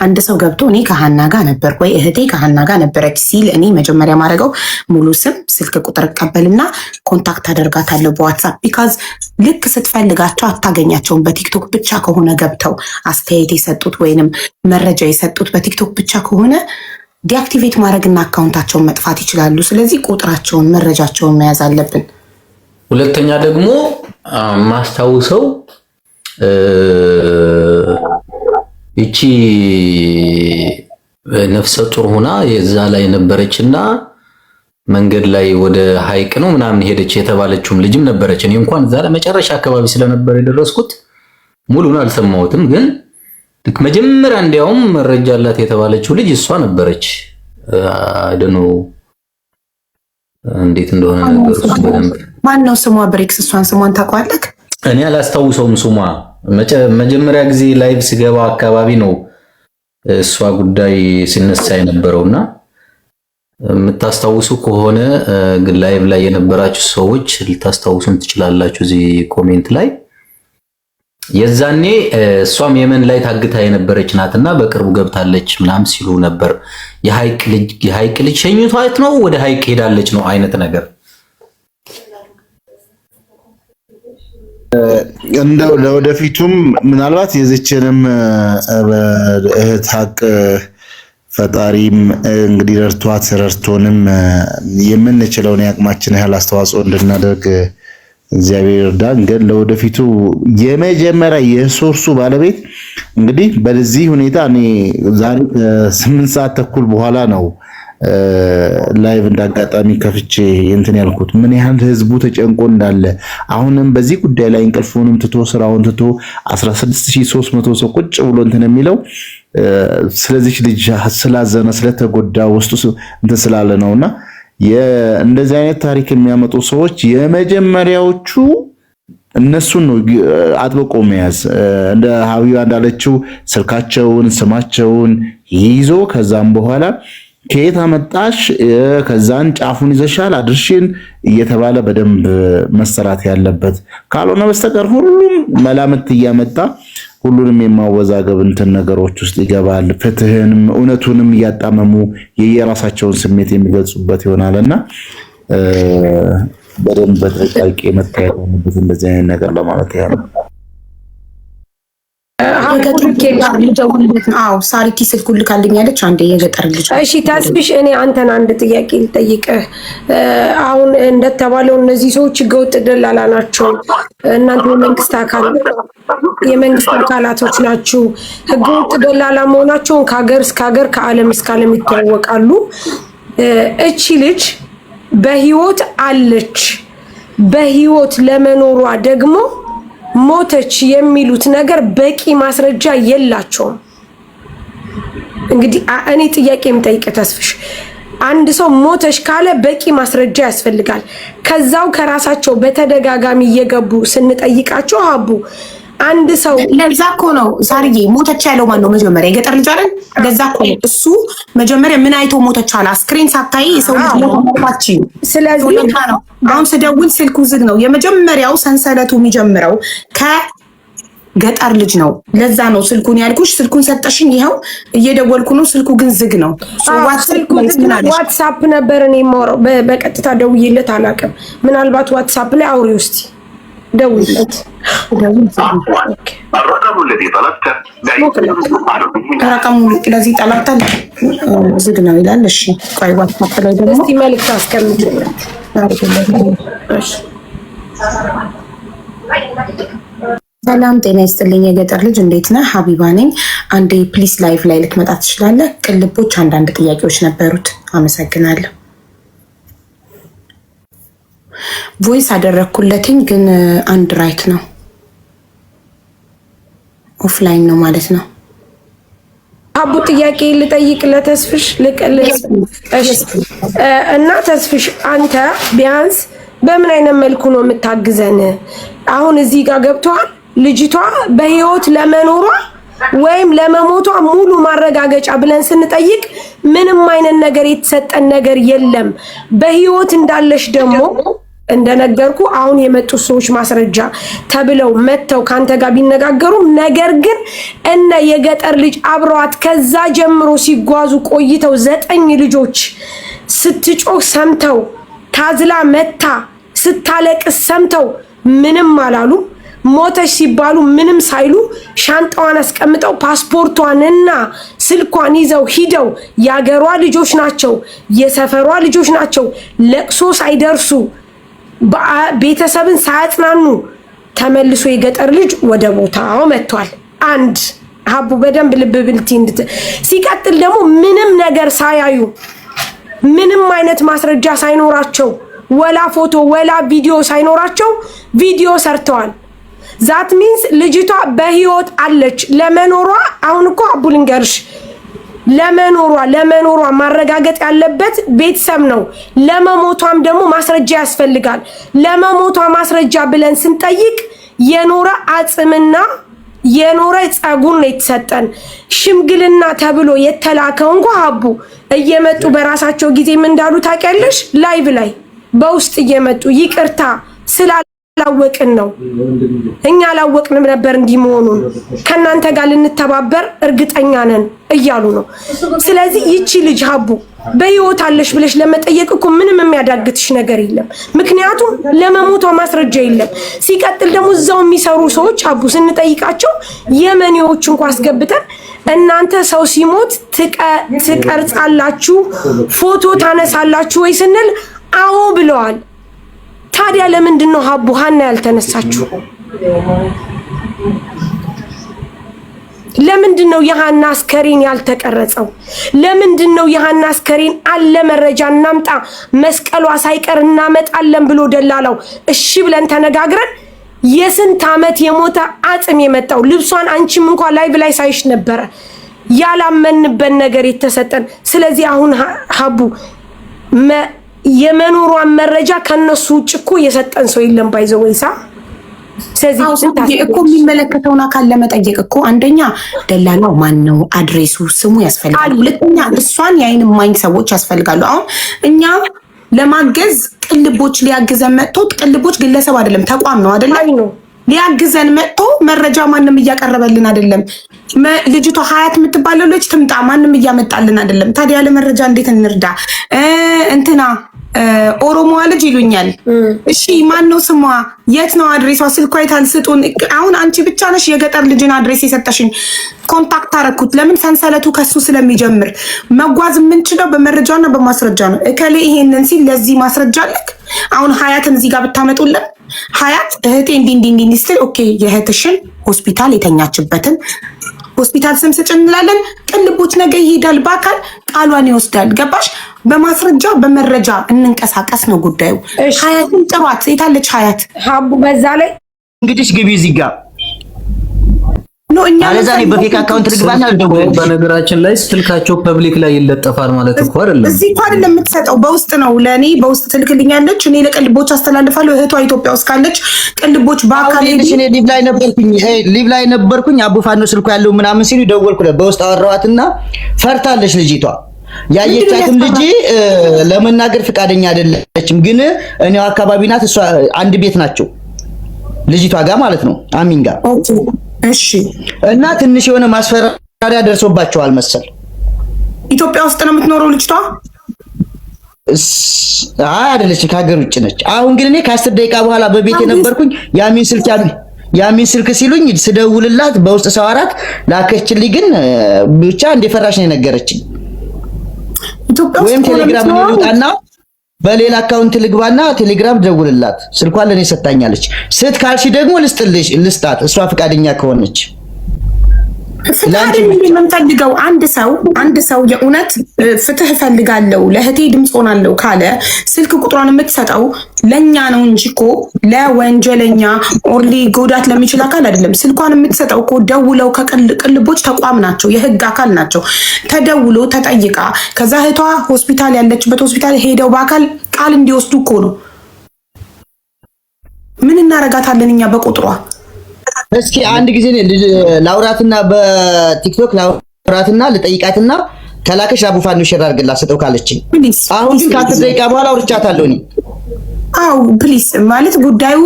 አንድ ሰው ገብቶ እኔ ከሀና ጋር ነበር ወይ እህቴ ከሀና ጋር ነበረች ሲል እኔ መጀመሪያ ማድረገው ሙሉ ስም ስልክ ቁጥር እቀበልና ኮንታክት አደርጋታለሁ በዋትሳፕ። ቢካዝ ልክ ስትፈልጋቸው አታገኛቸውም። በቲክቶክ ብቻ ከሆነ ገብተው አስተያየት የሰጡት ወይንም መረጃ የሰጡት በቲክቶክ ብቻ ከሆነ ዲአክቲቬት ማድረግና አካውንታቸውን መጥፋት ይችላሉ። ስለዚህ ቁጥራቸውን መረጃቸውን መያዝ አለብን። ሁለተኛ ደግሞ ማስታውሰው እቺ ነፍሰ ጡር ሆና የዛ ላይ ነበረችና መንገድ ላይ ወደ ሐይቅ ነው ምናምን ሄደች የተባለችውም ልጅም ነበረች። እኔ እንኳን እዛ ለመጨረሻ አካባቢ ስለነበር የደረስኩት ሙሉን አልሰማሁትም፣ ግን ልክ መጀመሪያ እንዲያውም መረጃ አላት የተባለችው ልጅ እሷ ነበረች። አይደኖ እንዴት እንደሆነ ነገር እሱ በደንብ ማነው ስሟ? ብሬክስ ስሟን ታውቀዋለህ? እኔ አላስታውሰውም ስሟ። መጀመሪያ ጊዜ ላይቭ ስገባ አካባቢ ነው እሷ ጉዳይ ሲነሳ የነበረውና የምታስታውሱ ከሆነ ግን ላይቭ ላይ የነበራችሁ ሰዎች ልታስታውሱን ትችላላችሁ እዚህ ኮሜንት ላይ። የዛኔ እሷም የመን ላይ ታግታ የነበረች ናትና በቅርቡ ገብታለች ምናምን ሲሉ ነበር። የሐይቅ ልጅ ሸኝቷት ነው ወደ ሐይቅ ሄዳለች ነው አይነት ነገር። እንደው ለወደፊቱም ምናልባት የዚችንም እህት ሀቅ ፈጣሪም እንግዲህ ረድቶንም የምንችለውን ያቅማችን ያህል አስተዋጽኦ እንድናደርግ እግዚአብሔር ይርዳን። ግን ለወደፊቱ የመጀመሪያ የሶርሱ ባለቤት እንግዲህ በዚህ ሁኔታ እኔ ዛሬ 8 ሰዓት ተኩል በኋላ ነው ላይቭ እንዳጋጣሚ ከፍቼ እንትን ያልኩት ምን ያህል ህዝቡ ተጨንቆ እንዳለ አሁንም በዚህ ጉዳይ ላይ እንቅልፉንም ትቶ ስራውን ትቶ 16300 ሰው ቁጭ ብሎ እንትን የሚለው ስለዚህ ልጅ ስላዘነ ስለተጎዳ ውስጡ እንትን ስላለ ነውና እንደዚህ አይነት ታሪክ የሚያመጡ ሰዎች የመጀመሪያዎቹ እነሱን ነው አጥብቆ መያዝ። እንደ ሀቢባ እንዳለችው ስልካቸውን ስማቸውን ይዞ ከዛም በኋላ ከየት አመጣሽ ከዛን ጫፉን ይዘሻል አድርሽን እየተባለ በደንብ መሰራት ያለበት ካልሆነ በስተቀር ሁሉም መላምት እያመጣ ሁሉንም የማወዛገብ እንትን ነገሮች ውስጥ ይገባል። ፍትህንም እውነቱንም እያጣመሙ የየራሳቸውን ስሜት የሚገልጹበት ይሆናልና በደንብ በጥንቃቄ መታየት አለበት እንደዚህ አይነት ነገር ለማለት ያለው። ሳሪቲ ስልኩን ልካልኛለች። አንዴ የገጠር ልጅ። እሺ ታስብሽ፣ እኔ አንተን አንድ ጥያቄ ልጠይቅህ። አሁን እንደተባለው እነዚህ ሰዎች ህገወጥ ደላላ ናቸው። እናንተ የመንግስት አካላቶች ናችሁ። ህገወጥ ደላላ መሆናቸውን ከሀገር እስከ ሀገር ከዓለም እስከ ዓለም ይታወቃሉ። እቺ ልጅ በህይወት አለች። በህይወት ለመኖሯ ደግሞ ሞተች የሚሉት ነገር በቂ ማስረጃ የላቸውም። እንግዲህ እኔ ጥያቄ የምጠይቅ ተስፍሽ፣ አንድ ሰው ሞተች ካለ በቂ ማስረጃ ያስፈልጋል። ከዛው ከራሳቸው በተደጋጋሚ እየገቡ ስንጠይቃቸው ሀቡ አንድ ሰው ለዛ እኮ ነው ሳርዬ ሞተች ያለው ማን ነው? መጀመሪያ የገጠር ልጅ አይደል? ለዛ እኮ ነው እሱ መጀመሪያ ምን አይቶ ሞተች አለ። አስክሬን ሳታይ የሰው ልጅ ሞተች። ስለዚህ አሁን ስደውል ስልኩ ዝግ ነው። የመጀመሪያው ሰንሰለቱ የሚጀምረው ከገጠር ልጅ ነው። ለዛ ነው ስልኩን ያልኩሽ። ስልኩን ሰጠሽኝ፣ ይኸው እየደወልኩ ነው። ስልኩ ግን ዝግ ነው። ዋትሳፕ ነበር እኔ የማወራው። በቀጥታ ደውዬለት አላውቅም። ምናልባት ዋትሳፕ ላይ አውሪ ውስጥ ደውይለት። ረቀሙ ለዚህ ጠላታል ዝግ ነው ይላል። እሺ ቆይ ዋትሳፕ ላይ ደግሞ እስቲ መልዕክት አስቀምጥለት። ሰላም ጤና ይስጥልኝ የገጠር ልጅ እንዴት ነህ? ሀቢባ ነኝ። አንዴ ፕሊስ ላይቭ ላይ ልትመጣ ትችላለህ? ቅልቦች አንዳንድ ጥያቄዎች ነበሩት። አመሰግናለሁ። ቮይስ አደረግኩለትኝ ግን አንድ ራይት ነው ኦፍላይን ነው ማለት ነው። አቡ ጥያቄ ልጠይቅ ለተስፍሽ እና ተስፍሽ አንተ ቢያንስ በምን አይነት መልኩ ነው የምታግዘን? አሁን እዚህ ጋር ገብቷል። ልጅቷ በህይወት ለመኖሯ ወይም ለመሞቷ ሙሉ ማረጋገጫ ብለን ስንጠይቅ ምንም አይነት ነገር የተሰጠን ነገር የለም። በህይወት እንዳለሽ ደግሞ እንደነገርኩ አሁን የመጡ ሰዎች ማስረጃ ተብለው መተው ካንተ ጋር ቢነጋገሩ፣ ነገር ግን እነ የገጠር ልጅ አብረዋት ከዛ ጀምሮ ሲጓዙ ቆይተው 9 ልጆች ስትጮህ ሰምተው ታዝላ መታ ስታለቅስ ሰምተው ምንም አላሉ። ሞተሽ ሲባሉ ምንም ሳይሉ ሻንጣዋን አስቀምጠው ፓስፖርቷንና ስልኳን ይዘው ሂደው ያገሯ ልጆች ናቸው፣ የሰፈሯ ልጆች ናቸው። ለቅሶ ሳይደርሱ ቤተሰብን ሳያጽናኑ ተመልሶ የገጠር ልጅ ወደ ቦታው መጥቷል። አንድ ሀቡ በደንብ ልብ ብልቲ ሲቀጥል ደግሞ ምንም ነገር ሳያዩ ምንም አይነት ማስረጃ ሳይኖራቸው ወላ ፎቶ ወላ ቪዲዮ ሳይኖራቸው ቪዲዮ ሰርተዋል። ዛት ሚንስ ልጅቷ በህይወት አለች። ለመኖሯ አሁን እኮ አቡ ልንገርሽ፣ ለመኖሯ ማረጋገጥ ያለበት ቤተሰብ ነው። ለመሞቷም ደግሞ ማስረጃ ያስፈልጋል። ለመሞቷ ማስረጃ ብለን ስንጠይቅ የኖረ አጽምና የኖረ ጸጉር ነው የተሰጠን። ሽምግልና ተብሎ የተላከው እንኳ አቡ እየመጡ በራሳቸው ጊዜ ምን እንዳሉ ታውቂያለሽ? ላይቭ ላይ በውስጥ እየመጡ ይቅርታ ስላላወቅን ነው፣ እኛ አላወቅንም ነበር እንዲህ መሆኑን፣ ከናንተ ጋር ልንተባበር እርግጠኛ ነን እያሉ ነው። ስለዚህ ይቺ ልጅ ሀቡ በህይወት አለሽ ብለሽ ለመጠየቅ እኮ ምንም የሚያዳግትሽ ነገር የለም። ምክንያቱም ለመሞቷ ማስረጃ የለም። ሲቀጥል ደግሞ እዛው የሚሰሩ ሰዎች ሀቡ ስንጠይቃቸው የመኔዎች እንኳን አስገብተን እናንተ ሰው ሲሞት ትቀርጻላችሁ፣ ፎቶ ታነሳላችሁ ወይ ስንል አዎ ብለዋል። ታዲያ ለምንድን ነው ሀቡ ሀና ያልተነሳችሁ? ለምንድን ነው የሀና አስከሬን ያልተቀረጸው? ለምንድን ነው የሀና አስከሬን አለ መረጃ እናምጣ መስቀሏ ሳይቀር እናመጣለን ብሎ ደላላው እሺ ብለን ተነጋግረን የስንት ዓመት የሞተ አጽም የመጣው? ልብሷን አንቺም እንኳን ላይቭ ላይ ሳይሽ ነበረ ያላመንበት ነገር የተሰጠን። ስለዚህ አሁን ሀቡ የመኖሯን መረጃ ከነሱ ውጭ እኮ የሰጠን ሰው የለም። ባይዘው ወይሳ ስለዚህ እኮ የሚመለከተውን አካል ለመጠየቅ እኮ አንደኛ ደላላው ማን ነው፣ አድሬሱ፣ ስሙ ያስፈልጋል። ሁለተኛ እሷን የአይን እማኝ ሰዎች ያስፈልጋሉ። አሁን እኛ ለማገዝ ቅልቦች ሊያግዘን መጥቶ፣ ቅልቦች ግለሰብ አይደለም ተቋም ነው አይደለም፣ ሊያግዘን መጥቶ መረጃ ማንም እያቀረበልን አይደለም። ልጅቷ ሀያት የምትባለው ልጅ ትምጣ ማንም እያመጣልን አይደለም። ታዲያ ለመረጃ እንዴት እንርዳ? እንትና ኦሮሞዋ ልጅ ይሉኛል። እሺ ማን ነው ስሟ? የት ነው አድሬሷ? ስልኳ የታል? ስጡን። አሁን አንቺ ብቻ ነሽ የገጠር ልጅን አድሬስ የሰጠሽኝ። ኮንታክት አረኩት። ለምን? ሰንሰለቱ ከሱ ስለሚጀምር። መጓዝ የምንችለው በመረጃና በማስረጃ ነው። እከሌ ይሄንን ሲል ለዚህ ማስረጃ አለክ። አሁን ሀያትን እዚህ ጋር ብታመጡልን ሀያት እህቴ እንዲህ ስትል ኦኬ፣ የእህትሽን ሆስፒታል የተኛችበትን ሆስፒታል ስም ስጭ እንላለን። ቅልቦች ነገ ይሄዳል፣ በአካል ቃሏን ይወስዳል። ገባሽ? በማስረጃ በመረጃ እንንቀሳቀስ ነው ጉዳዩ። ሀያትን ጥሯት። የታለች ሀያት? ሀቡ በዛ ላይ እንግዲህ ግቢ እዚህ ጋር ነው እኛ አለዛኔ በፌክ አካውንት ልግባና ልደውል። በነገራችን ላይ ስልካቸው ፐብሊክ ላይ ይለጠፋል ማለት እኮ አይደለም። እዚህ እንኳን አይደለም የምትሰጠው፣ በውስጥ ነው። ለኔ በውስጥ ትልክልኛለች፣ እኔ ለቅልቦች አስተላልፋለሁ። እህቷ ኢትዮጵያ ውስጥ ካለች ቅልቦች በአካል እኔ ሊቭ ላይ ነበርኩኝ። አቡፋኖ ስልኩ ያለው ምናምን ሲሉ ደወልኩለት፣ በውስጥ አወራዋትና ፈርታለች ልጅቷ። ያየቻትም ልጅ ለመናገር ፈቃደኛ አይደለችም፣ ግን እኔው አካባቢ ናት። እሷ አንድ ቤት ናቸው ልጅቷ ጋር ማለት ነው፣ አሚን ጋር። እሺ። እና ትንሽ የሆነ ማስፈራሪያ ደርሶባቸዋል መሰል። ኢትዮጵያ ውስጥ ነው የምትኖረው ልጅቷ? አይደለችም፣ ከሀገር ውጭ ነች። አሁን ግን እኔ ከ10 ደቂቃ በኋላ በቤት የነበርኩኝ ያሚን ስልክ ሲሉኝ ስደውልላት በውስጥ ሰዋራት ላከችልኝ። ግን ብቻ እንደፈራሽ ነው የነገረችኝ። ወይም ቴሌግራም ነው ይወጣና በሌላ አካውንት ልግባና ቴሌግራም ደውልላት፣ ስልኳን ለኔ ሰጣኛለች። ስትካልሽ ደግሞ ልስጣት እሷ ፈቃደኛ ከሆነች። ፍትህ የምንፈልገው አንድ ሰው የእውነት ፍትህ እፈልጋለሁ ለእህቴ ድምፅ ሆናለሁ ካለ ስልክ ቁጥሯን የምትሰጠው ለኛ ነው እንጂ እኮ ለወንጀለኛ ኦርሊ ጎዳት ለሚችል አካል አይደለም። ስልኳን የምትሰጠው እኮ ደውለው ከቅልቦች ተቋም ናቸው፣ የህግ አካል ናቸው። ተደውሎ ተጠይቃ ከዛ እህቷ ሆስፒታል ያለችበት ሆስፒታል ሄደው በአካል ቃል እንዲወስዱ እኮ ነው። ምን እናረጋታለን እኛ በቁጥሯ? እስኪ አንድ ጊዜ ላውራትና በቲክቶክ ላውራትና ልጠይቃትና ከላከሽ አቡፋኖ ሼር አድርግላት ሰጠው ካለችኝ። አሁን ግን ከ10 ደቂቃ በኋላ አውርቻታለሁ። እኔ አው ፕሊስ ማለት ጉዳዩ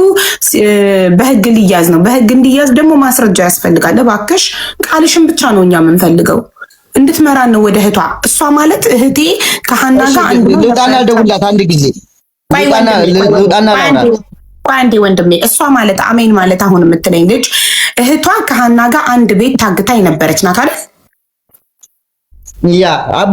በህግ ሊያዝ ነው። በህግ እንዲያዝ ደግሞ ማስረጃ ያስፈልጋል። እባክሽ ቃልሽን ብቻ ነው እኛ የምንፈልገው። እንድትመራን ነው ወደ እህቷ። እሷ ማለት እህቴ ከሀና ጋር ልውጣና ደውላት አንድ ጊዜ አንዴ ወንድሜ፣ እሷ ማለት አሜን ማለት አሁን የምትለኝ ልጅ እህቷ ከሀና ጋር አንድ ቤት ታግታ የነበረች ናት አይደል? ያ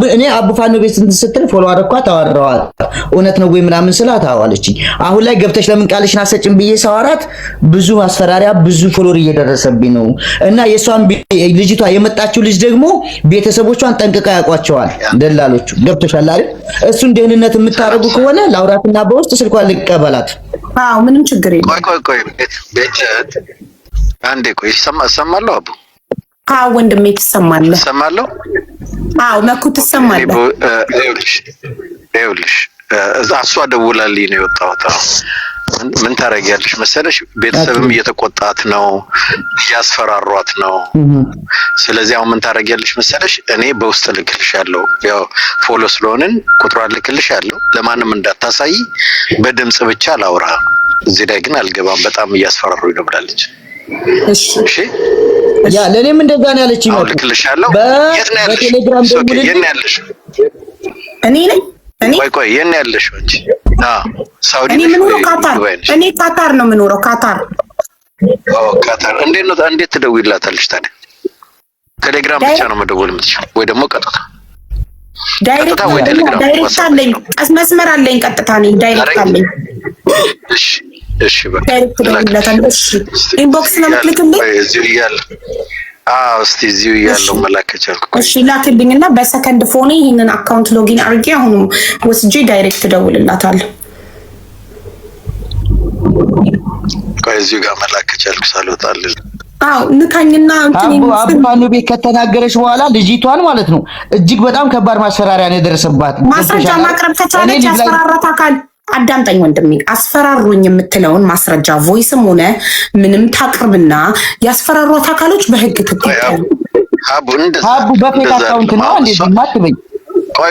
እኔ አቡፋኖ ቤት ስትል ፎሎ አደረኳት፣ አወራኋት። እውነት ነው ወይ ምናምን ስላት አዋለችኝ። አሁን ላይ ገብተሽ ለምን ቃልሽን አሰጭም ብዬ ሳወራት ብዙ ማስፈራሪያ፣ ብዙ ፎሎር እየደረሰብኝ ነው እና የሷን ልጅቷ የመጣችው ልጅ ደግሞ ቤተሰቦቿን ጠንቅቃ ያውቋቸዋል ደላሎቹ። ገብቶሻል አይደል? እሱን ደህንነት የምታረጉ ከሆነ ላውራትና በውስጥ ስልኳን ልቀበላት። አዎ ምንም ችግር የለም። ቆይ ቤት አንዴ ቆይ ሰማለሁ። አቡ አዎ ወንድሜ ትሰማለህ? ሰማለሁ። አዎ መኩ ትሰማለህ? ይኸውልሽ እሷ ደውላልኝ ነው የወጣሁት። ምን ታደርጊያለሽ መሰለሽ? ቤተሰብም እየተቆጣት ነው፣ እያስፈራሯት ነው። ስለዚህ አሁን ምን ታደርጊያለሽ መሰለሽ? እኔ በውስጥ ልክልሻለሁ፣ ያው ፎሎ ስለሆንን ቁጥሯን ልክልሻለሁ። ለማንም እንዳታሳይ፣ በድምጽ ብቻ ላውራ። እዚህ ላይ ግን አልገባም፣ በጣም እያስፈራሩኝ ነው ብላለች። እሺ ያ ለኔም እንደዛ ነው ያለችኝ። ልክልሻለሁ። የት ነው ያለሽ? በቴሌግራም ደውልልኝ። የት ነው ያለሽ? እኔ ነኝ። ቆይ የት ነው ያለሽ አንቺ? ሳውዲ እኔ የምኖረው ካታር። እኔ ካታር ነው የምኖረው፣ ካታር። ካታር። እንዴት ትደውይላታለሽ ታዲያ? ቴሌግራም ብቻ ነው መደወል የምትችለው ወይ ደግሞ ቀጥታ? ዳይሬክት አለኝ፣ መስመር አለኝ፣ ቀጥታ ነኝ፣ ዳይሬክት አለኝ። እሺ በቃ ኢንቦክስ ነው የምትልክልኝ? እዚሁ እያለሁ እስቲ እዚሁ እያለሁ መላክ ከቻልኩ እሺ ላክልኝና በሰከንድ ፎኔ ይሄንን አካውንት ሎጊን አድርጌ አሁን ወስጄ ዳይሬክት እደውልላታለሁ። ቆይ እዚሁ ጋር መላክ ከቻልኩ ሳልወጣልህ። አዎ ንካኝና አቡፋኖ ቤት ከተናገረች በኋላ ልጅቷን ማለት ነው እጅግ በጣም ከባድ ማስፈራሪያ ነው የደረሰባት። ማስረጃ ማቅረብ ከቻለች ያስፈራራት አካል አዳምጠኝ ወንድሜ፣ አስፈራሩኝ የምትለውን ማስረጃ ቮይስም ሆነ ምንም ታቅርብና ያስፈራሯት አካሎች በህግ ትጠይቃሉ። አቡ በፌክ አካውንት ነው እንዴ ማትበይ?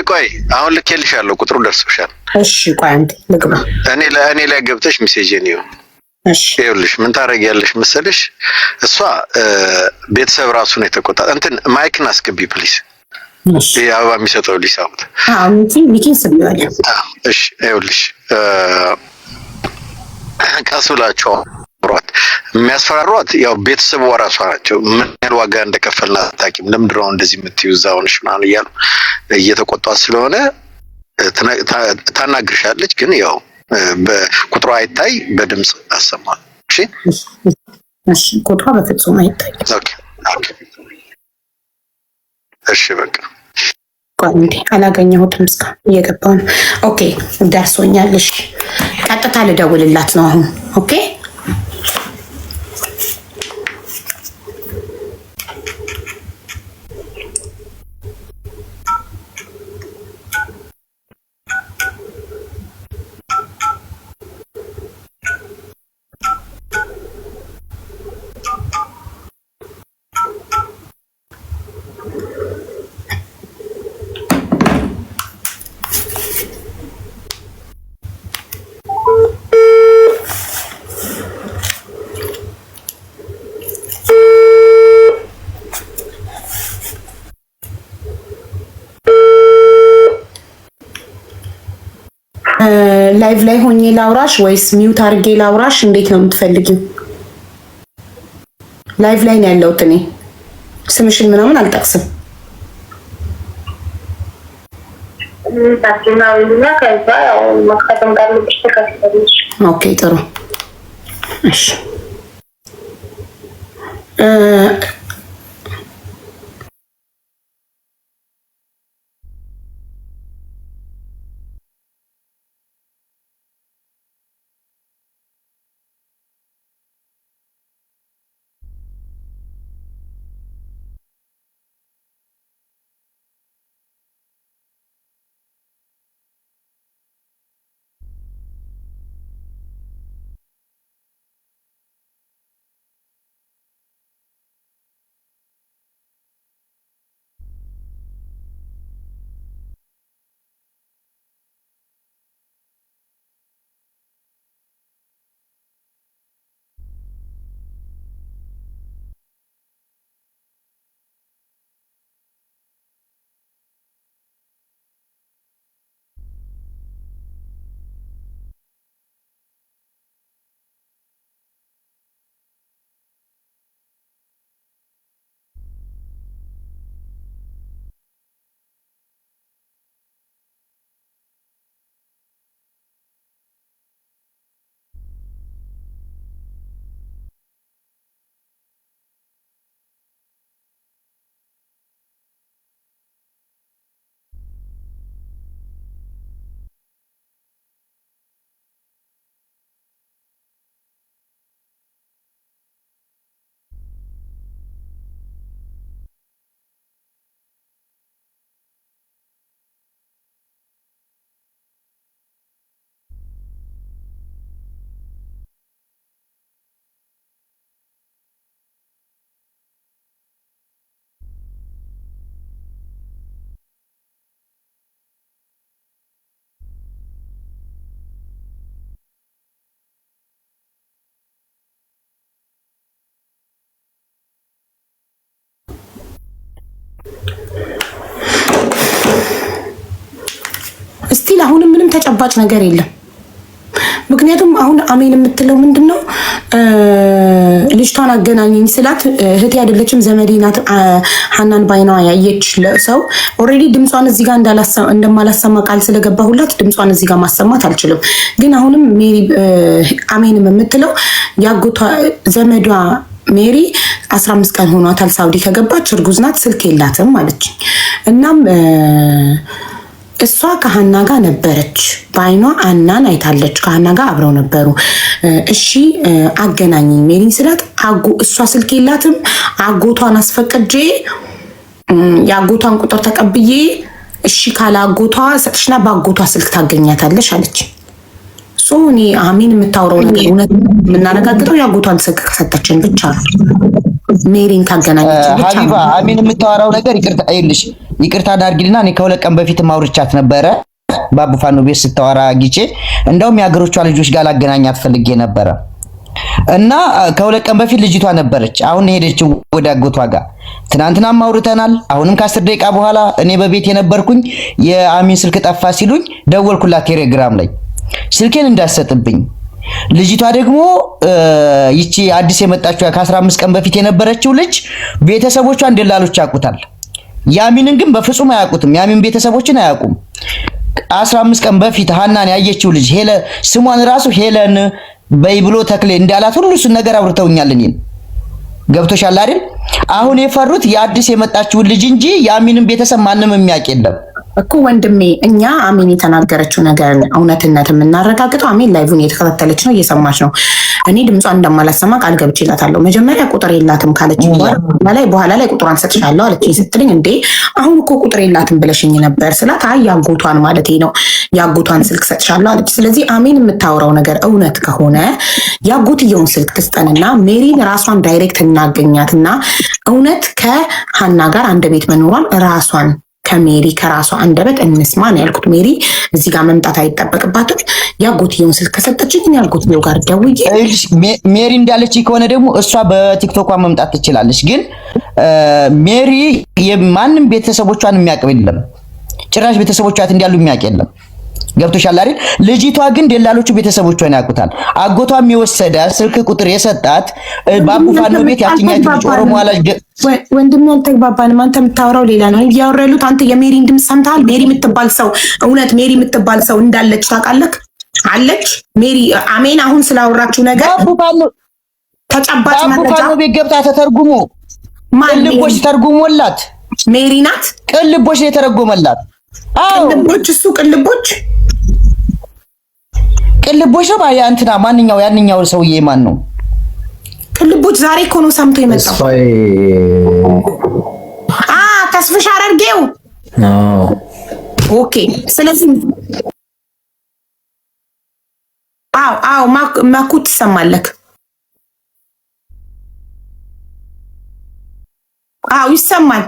ቆይ አሁን ልኬልሻለሁ፣ ቁጥሩ ደርሶሻል። እሺ ቆይ አንዴ ልግባ። እኔ ላይ ገብተሽ ሜሴጅን ይሁን። እሺ ይኸውልሽ ምን ታደርጊያለሽ መሰለሽ? እሷ ቤተሰብ ራሱ ነው የተቆጣ። እንትን ማይክን አስገቢ ፕሊዝ። እሺ አበባ የሚሰጠው ሊሳውት ሚኪን ስብያለ። እሺ ይኸውልሽ ቀስ ብላችሁ አውሯት። የሚያስፈራሯት ያው ቤተሰቡ ራሷ ናቸው። ምን ያህል ዋጋ እንደከፈልና አታውቂም። ለምንድን ነው እንደዚህ የምትይው እዛ ሆነሽ ምናምን እያሉ እየተቆጧት ስለሆነ ታናግርሻለች። ግን ያው በቁጥሯ አይታይ፣ በድምጽ አሰማል። እሺ ቁጥሯ በፍጹም አይታይ። እሺ በቃ እንዴ አላገኘሁትም፣ እስካሁን እየገባሁ ነው። ኦኬ ደርሶኛል። እሺ ቀጥታ ልደውልላት ነው አሁን። ኦኬ ላይቭ ላይ ሆኜ ላውራሽ ወይስ ሚውት አድርጌ ላውራሽ? እንዴት ነው የምትፈልጊው? ላይቭ ላይ ነው ያለሁት እኔ። ስምሽን ምናምን አልጠቅስም። ኦኬ ጥሩ እሺ። እስቲል አሁንም ምንም ተጨባጭ ነገር የለም። ምክንያቱም አሁን አሜን የምትለው ምንድነው ልጅቷን አገናኘኝ ስላት እህቴ አይደለችም ዘመዴ ናት ሐናን ባይኗ ያየች ሰው ኦሬዲ ድምጿን እዚህ ጋር እንደማላሰማ ቃል ስለገባሁላት ድምጿን እዚህ ጋር ማሰማት አልችልም። ግን አሁንም ሜሪ አሜንም የምትለው ያጎቷ ዘመዷ ሜሪ 15 ቀን ሆኗታል ሳውዲ ከገባች እርጉዝ ናት ስልክ የላትም ማለች። እናም እሷ ከሐና ጋር ነበረች ባይኗ አናን አይታለች ከሐና ጋር አብረው ነበሩ። እሺ አገናኘኝ ሜሪን ስላት እሷ ስልክ የላትም አጎቷን አስፈቅጄ የአጎቷን ቁጥር ተቀብዬ እሺ ካለ አጎቷ ሰጥሽና በአጎቷ ስልክ ታገኛታለሽ አለች። እኔ አሜን የምታወራው ነገር እውነት የምናረጋግጠው የአጎቷን ስልክ ከሰጠችን ብቻ ነው። ሜሪን ካገናኘች ብቻ ሀቢባ አሜን የምታወራው ነገር ይቅርታ አድርጊልና እኔ ከሁለት ቀን በፊት ማውርቻት ነበረ ባቡ ፋኖ ቤት ስታወራ ጊዜ እንደውም የሀገሮቿ ልጆች ጋር ላገናኛት ፈልጌ ነበረ እና ከሁለት ቀን በፊት ልጅቷ ነበረች። አሁን ሄደችው ወደ አጎቷ ጋር ትናንትና ማውርተናል። አሁንም ከ10 ደቂቃ በኋላ እኔ በቤት የነበርኩኝ የአሜን ስልክ ጠፋ ሲሉኝ ደወልኩላት ቴሌግራም ላይ ስልኬን እንዳሰጥብኝ። ልጅቷ ደግሞ ይቺ አዲስ የመጣችው ከ15 ቀን በፊት የነበረችው ልጅ ቤተሰቦቿ እንደላሎች ያውቁታል። ያሚንን ግን በፍጹም አያውቁትም። ያሚን ቤተሰቦችን አያውቁም። 15 ቀን በፊት ሐናን ያየችው ልጅ ስሟን ራሱ ሄለን በይብሎ ተክሌ እንዳላት ሁሉ እሱን ነገር አውርተውኛል። እኔን ገብቶሻል አይደል? አሁን የፈሩት የአዲስ የመጣችው ልጅ እንጂ ያሚንን ቤተሰብ ማንም የሚያውቅ የለም እኮ ወንድሜ። እኛ አሜን የተናገረችው ነገር እውነትነት የምናረጋግጠው አሜን ላይቭን እየተከታተለች ነው፣ እየሰማች ነው። እኔ ድምጿን እንደማላሰማ ቃል ገብቼላታለሁ። መጀመሪያ ቁጥር የላትም ካለች በኋላ ላይ ቁጥሯን ሰጥሻለሁ አለችኝ። ስትልኝ እንዴ አሁን እኮ ቁጥር የላትም ብለሽኝ ነበር ስላት አይ ያጎቷን ማለት ነው ያጎቷን ስልክ ሰጥሻለሁ አለች። ስለዚህ አሜን የምታወራው ነገር እውነት ከሆነ ያጎትየውን ስልክ ትስጠንና ሜሪን ራሷን ዳይሬክት እናገኛትና እውነት ከሐና ጋር አንድ ቤት መኖሯን ራሷን ከሜሪ ከራሷ አንደበት እንስማ ነው ያልኩት። ሜሪ እዚህ ጋር መምጣት አይጠበቅባትም። ያጎትየውን ስልክ ከሰጠችኝ ያጎትየው ጋር ደውዬ ሜሪ እንዳለች ከሆነ ደግሞ እሷ በቲክቶኳ መምጣት ትችላለች። ግን ሜሪ የማንም ቤተሰቦቿን የሚያውቅ የለም፣ ጭራሽ ቤተሰቦቿት እንዳሉ የሚያውቅ የለም። ገብቶሻል አይደል? ልጅቷ ግን ደላሎቹ ቤተሰቦቿን ያውቁታል። አጎቷም የወሰደ ስልክ ቁጥር የሰጣት ባቡ ፋኖ ቤት ያትኛችሁ ልጅ ኦሮሞ አላጅ ወንድም አልተግባባንም። አንተ የምታወራው ሌላ ነው እያወራሉት። አንተ የሜሪን ድምፅ ሰምተሃል? ሜሪ የምትባል ሰው እውነት ሜሪ የምትባል ሰው እንዳለች ታውቃለህ? አለች ሜሪ አሜን። አሁን ስላወራችሁ ነገር ባቡ ፋኖ ተጨባጭ መረጃ ባቡ ፋኖ ቤት ገብታ ተተርጉሞ ቅልቦች ተርጉሞላት ሜሪ ናት። ቅልቦች ነው የተረጎመላት። አዎ ቅልቦች፣ እሱ ቅልቦች ነው ባያ እንትና ማንኛው ያንኛው ሰውዬ ማን ነው? ቅልቦች ዛሬ እኮ ነው ሰምቶ የመጣው። ተስፍሽ አረርጌው። ኦኬ። ስለዚህ አዎ ማኩ ትሰማለክ? አዎ ይሰማል።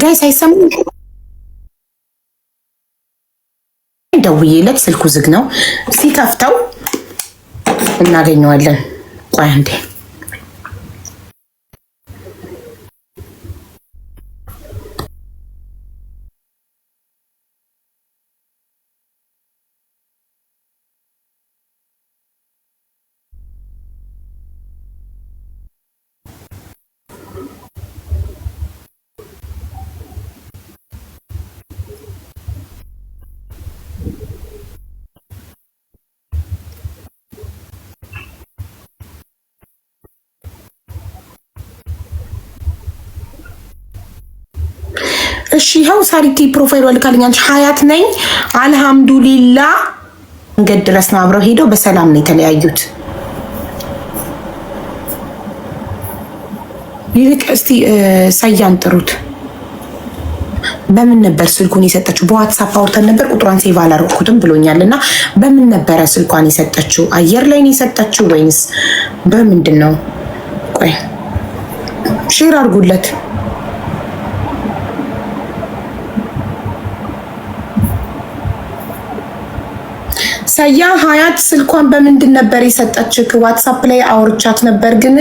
ጋይስ አይሰሙ። ደውዬለት ስልኩ ዝግ ነው። ሲከፍተው እናገኘዋለን። ቆይ አንዴ እሺ ይኸው ሳሪቲ ፕሮፋይል ወልካልኛል። ሀያት ነኝ አልሐምዱሊላ። መንገድ ድረስ ነው አብረው ሄደው በሰላም ነው የተለያዩት። ይልቅ እስቲ ሰያን ጥሩት። በምን ነበር ስልኩን የሰጠችው? በዋትስአፕ አውርተን ነበር። ቁጥሯን ሴቭ አላደረኩትም ብሎኛልና በምን ነበረ ስልኳን የሰጠችው? አየር ላይ ነው የሰጠችው ወይንስ በምንድን ነው? ቆይ ሼር አድርጉለት። ሰያ ሀያት ስልኳን በምንድን ነበር የሰጠችህ? ዋትሳፕ ላይ አውርቻት ነበር ግን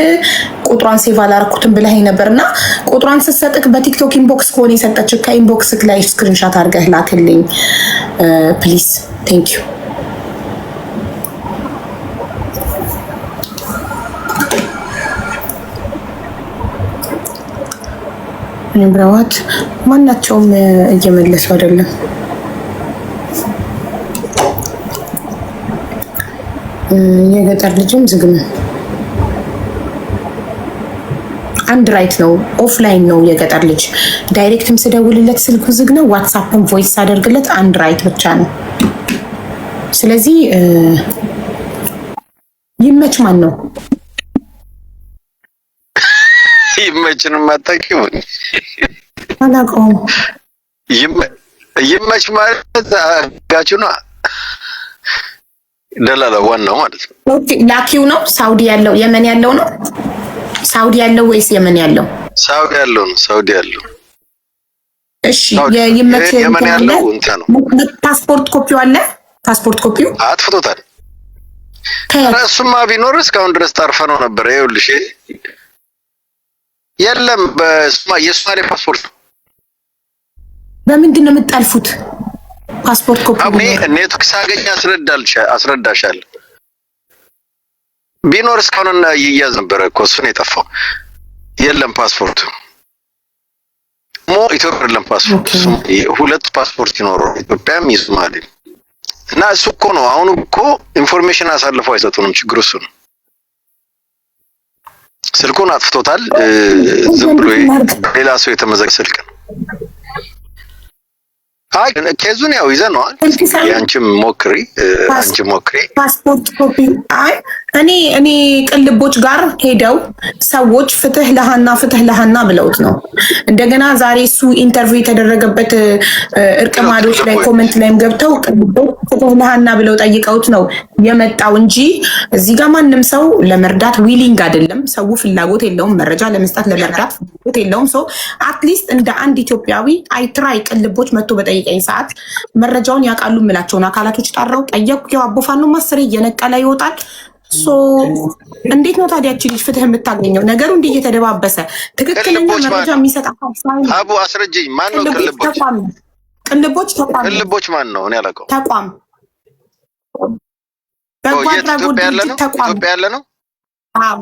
ቁጥሯን ሴቭ አላረኩትም ብለኸኝ ነበርና ቁጥሯን ስትሰጥክ በቲክቶክ ኢንቦክስ ከሆነ የሰጠችህ ከኢንቦክስክ ላይ ስክሪንሻት አድርገህ ላክልኝ ፕሊዝ። ቴንክ ዩ። ንብረዋት ማናቸውም እየመለሱ አይደለም። የገጠር ልጅም ዝግ ነው። አንድ ራይት ነው፣ ኦፍላይን ነው የገጠር ልጅ። ዳይሬክትም ስደውልለት ስልኩ ዝግ ነው። ዋትሳፕም ቮይስ አደርግለት አንድ ራይት ብቻ ነው። ስለዚህ ይመች ማን ነው? ይመችን ማታቂው አላውቀውም። ይመች ማለት አጋቹና ደላላ ዋናው ማለት ነው። ኦኬ ላኪው ነው። ሳውዲ ያለው የመን ያለው ነው። ሳውዲ ያለው ወይስ የመን ያለው? ሳውዲ ያለው ነው። ሳውዲ ያለው። እሺ የይመች የመን ያለው እንትን ነው። ፓስፖርት ኮፒው አለ። ፓስፖርት ኮፒው አጥፍቶታል። እሱማ ቢኖር እስካሁን ድረስ ታርፈ ነው ነበር። ይኸውልሽ የለም የሶማሌ ፓስፖርት በምንድን ነው የምትጠልፉት? ፓስፖርት ኮፒ ኔትወርክ ሳገኝ አስረዳሻለሁ። ቢኖር እስካሁን ይያዝ ነበር እኮ እሱ ነው የጠፋው። የለም ፓስፖርት ኢትዮጵያ የለም ፓስፖርት። ሁለት ፓስፖርት ይኖረው ኢትዮጵያም የሶማሌ እና እሱ እኮ ነው። አሁን እኮ ኢንፎርሜሽን አሳልፈው አይሰጡንም። ችግሩ እሱ ነው። ስልኩን አጥፍቶታል። ዝም ብሎ ሌላ ሰው የተመዘገበ ስልክ ነው። አይ ኬዙን ያው ይዘነዋል። አንቺም ሞክሪ ፓስፖርት ኮፒ። አይ እኔ ቅልቦች ጋር ሄደው ሰዎች ፍትህ ለሃና ብለውት ነው። እንደገና ዛሬ እሱ ኢንተርቪው የተደረገበት እርቅማዶች ላይ ኮሜንት ላይም ገብተው ቅልቦች ፍትህ ለሃና ብለው ጠይቀውት ነው የመጣው እንጂ እዚህ ጋር ማንም ሰው ለመርዳት ዊሊንግ አይደለም። ሰው ፍላጎት የለውም፣ መረጃ ለመስጠት ለመርዳት ፍላጎት የለውም። ሶ አትሊስት እንደ አንድ ኢትዮጵያዊ አይትራይ ቅልቦች መጥቶ በጠይቀኝ ሰዓት መረጃውን ያውቃሉ የምላቸውን አካላቶች ጠራው ጠየቁ። ያው አቦፋኖ ማሰረ እየነቀለ ይወጣል። ሶ እንዴት ነው ታዲያ እቺ ልጅ ፍትህ የምታገኘው? ነገሩ እንዲህ እየተደባበሰ ትክክለኛ መረጃ የሚሰጥ አካል ሳይሆን አቡ አስረጅኝ። ማን ነው ቅልቦች ማን ነው? እኔ አላውቀውም። ተቋም በጓድራጎት ተቋም ኢትዮጵያ ያለ ነው። አዎ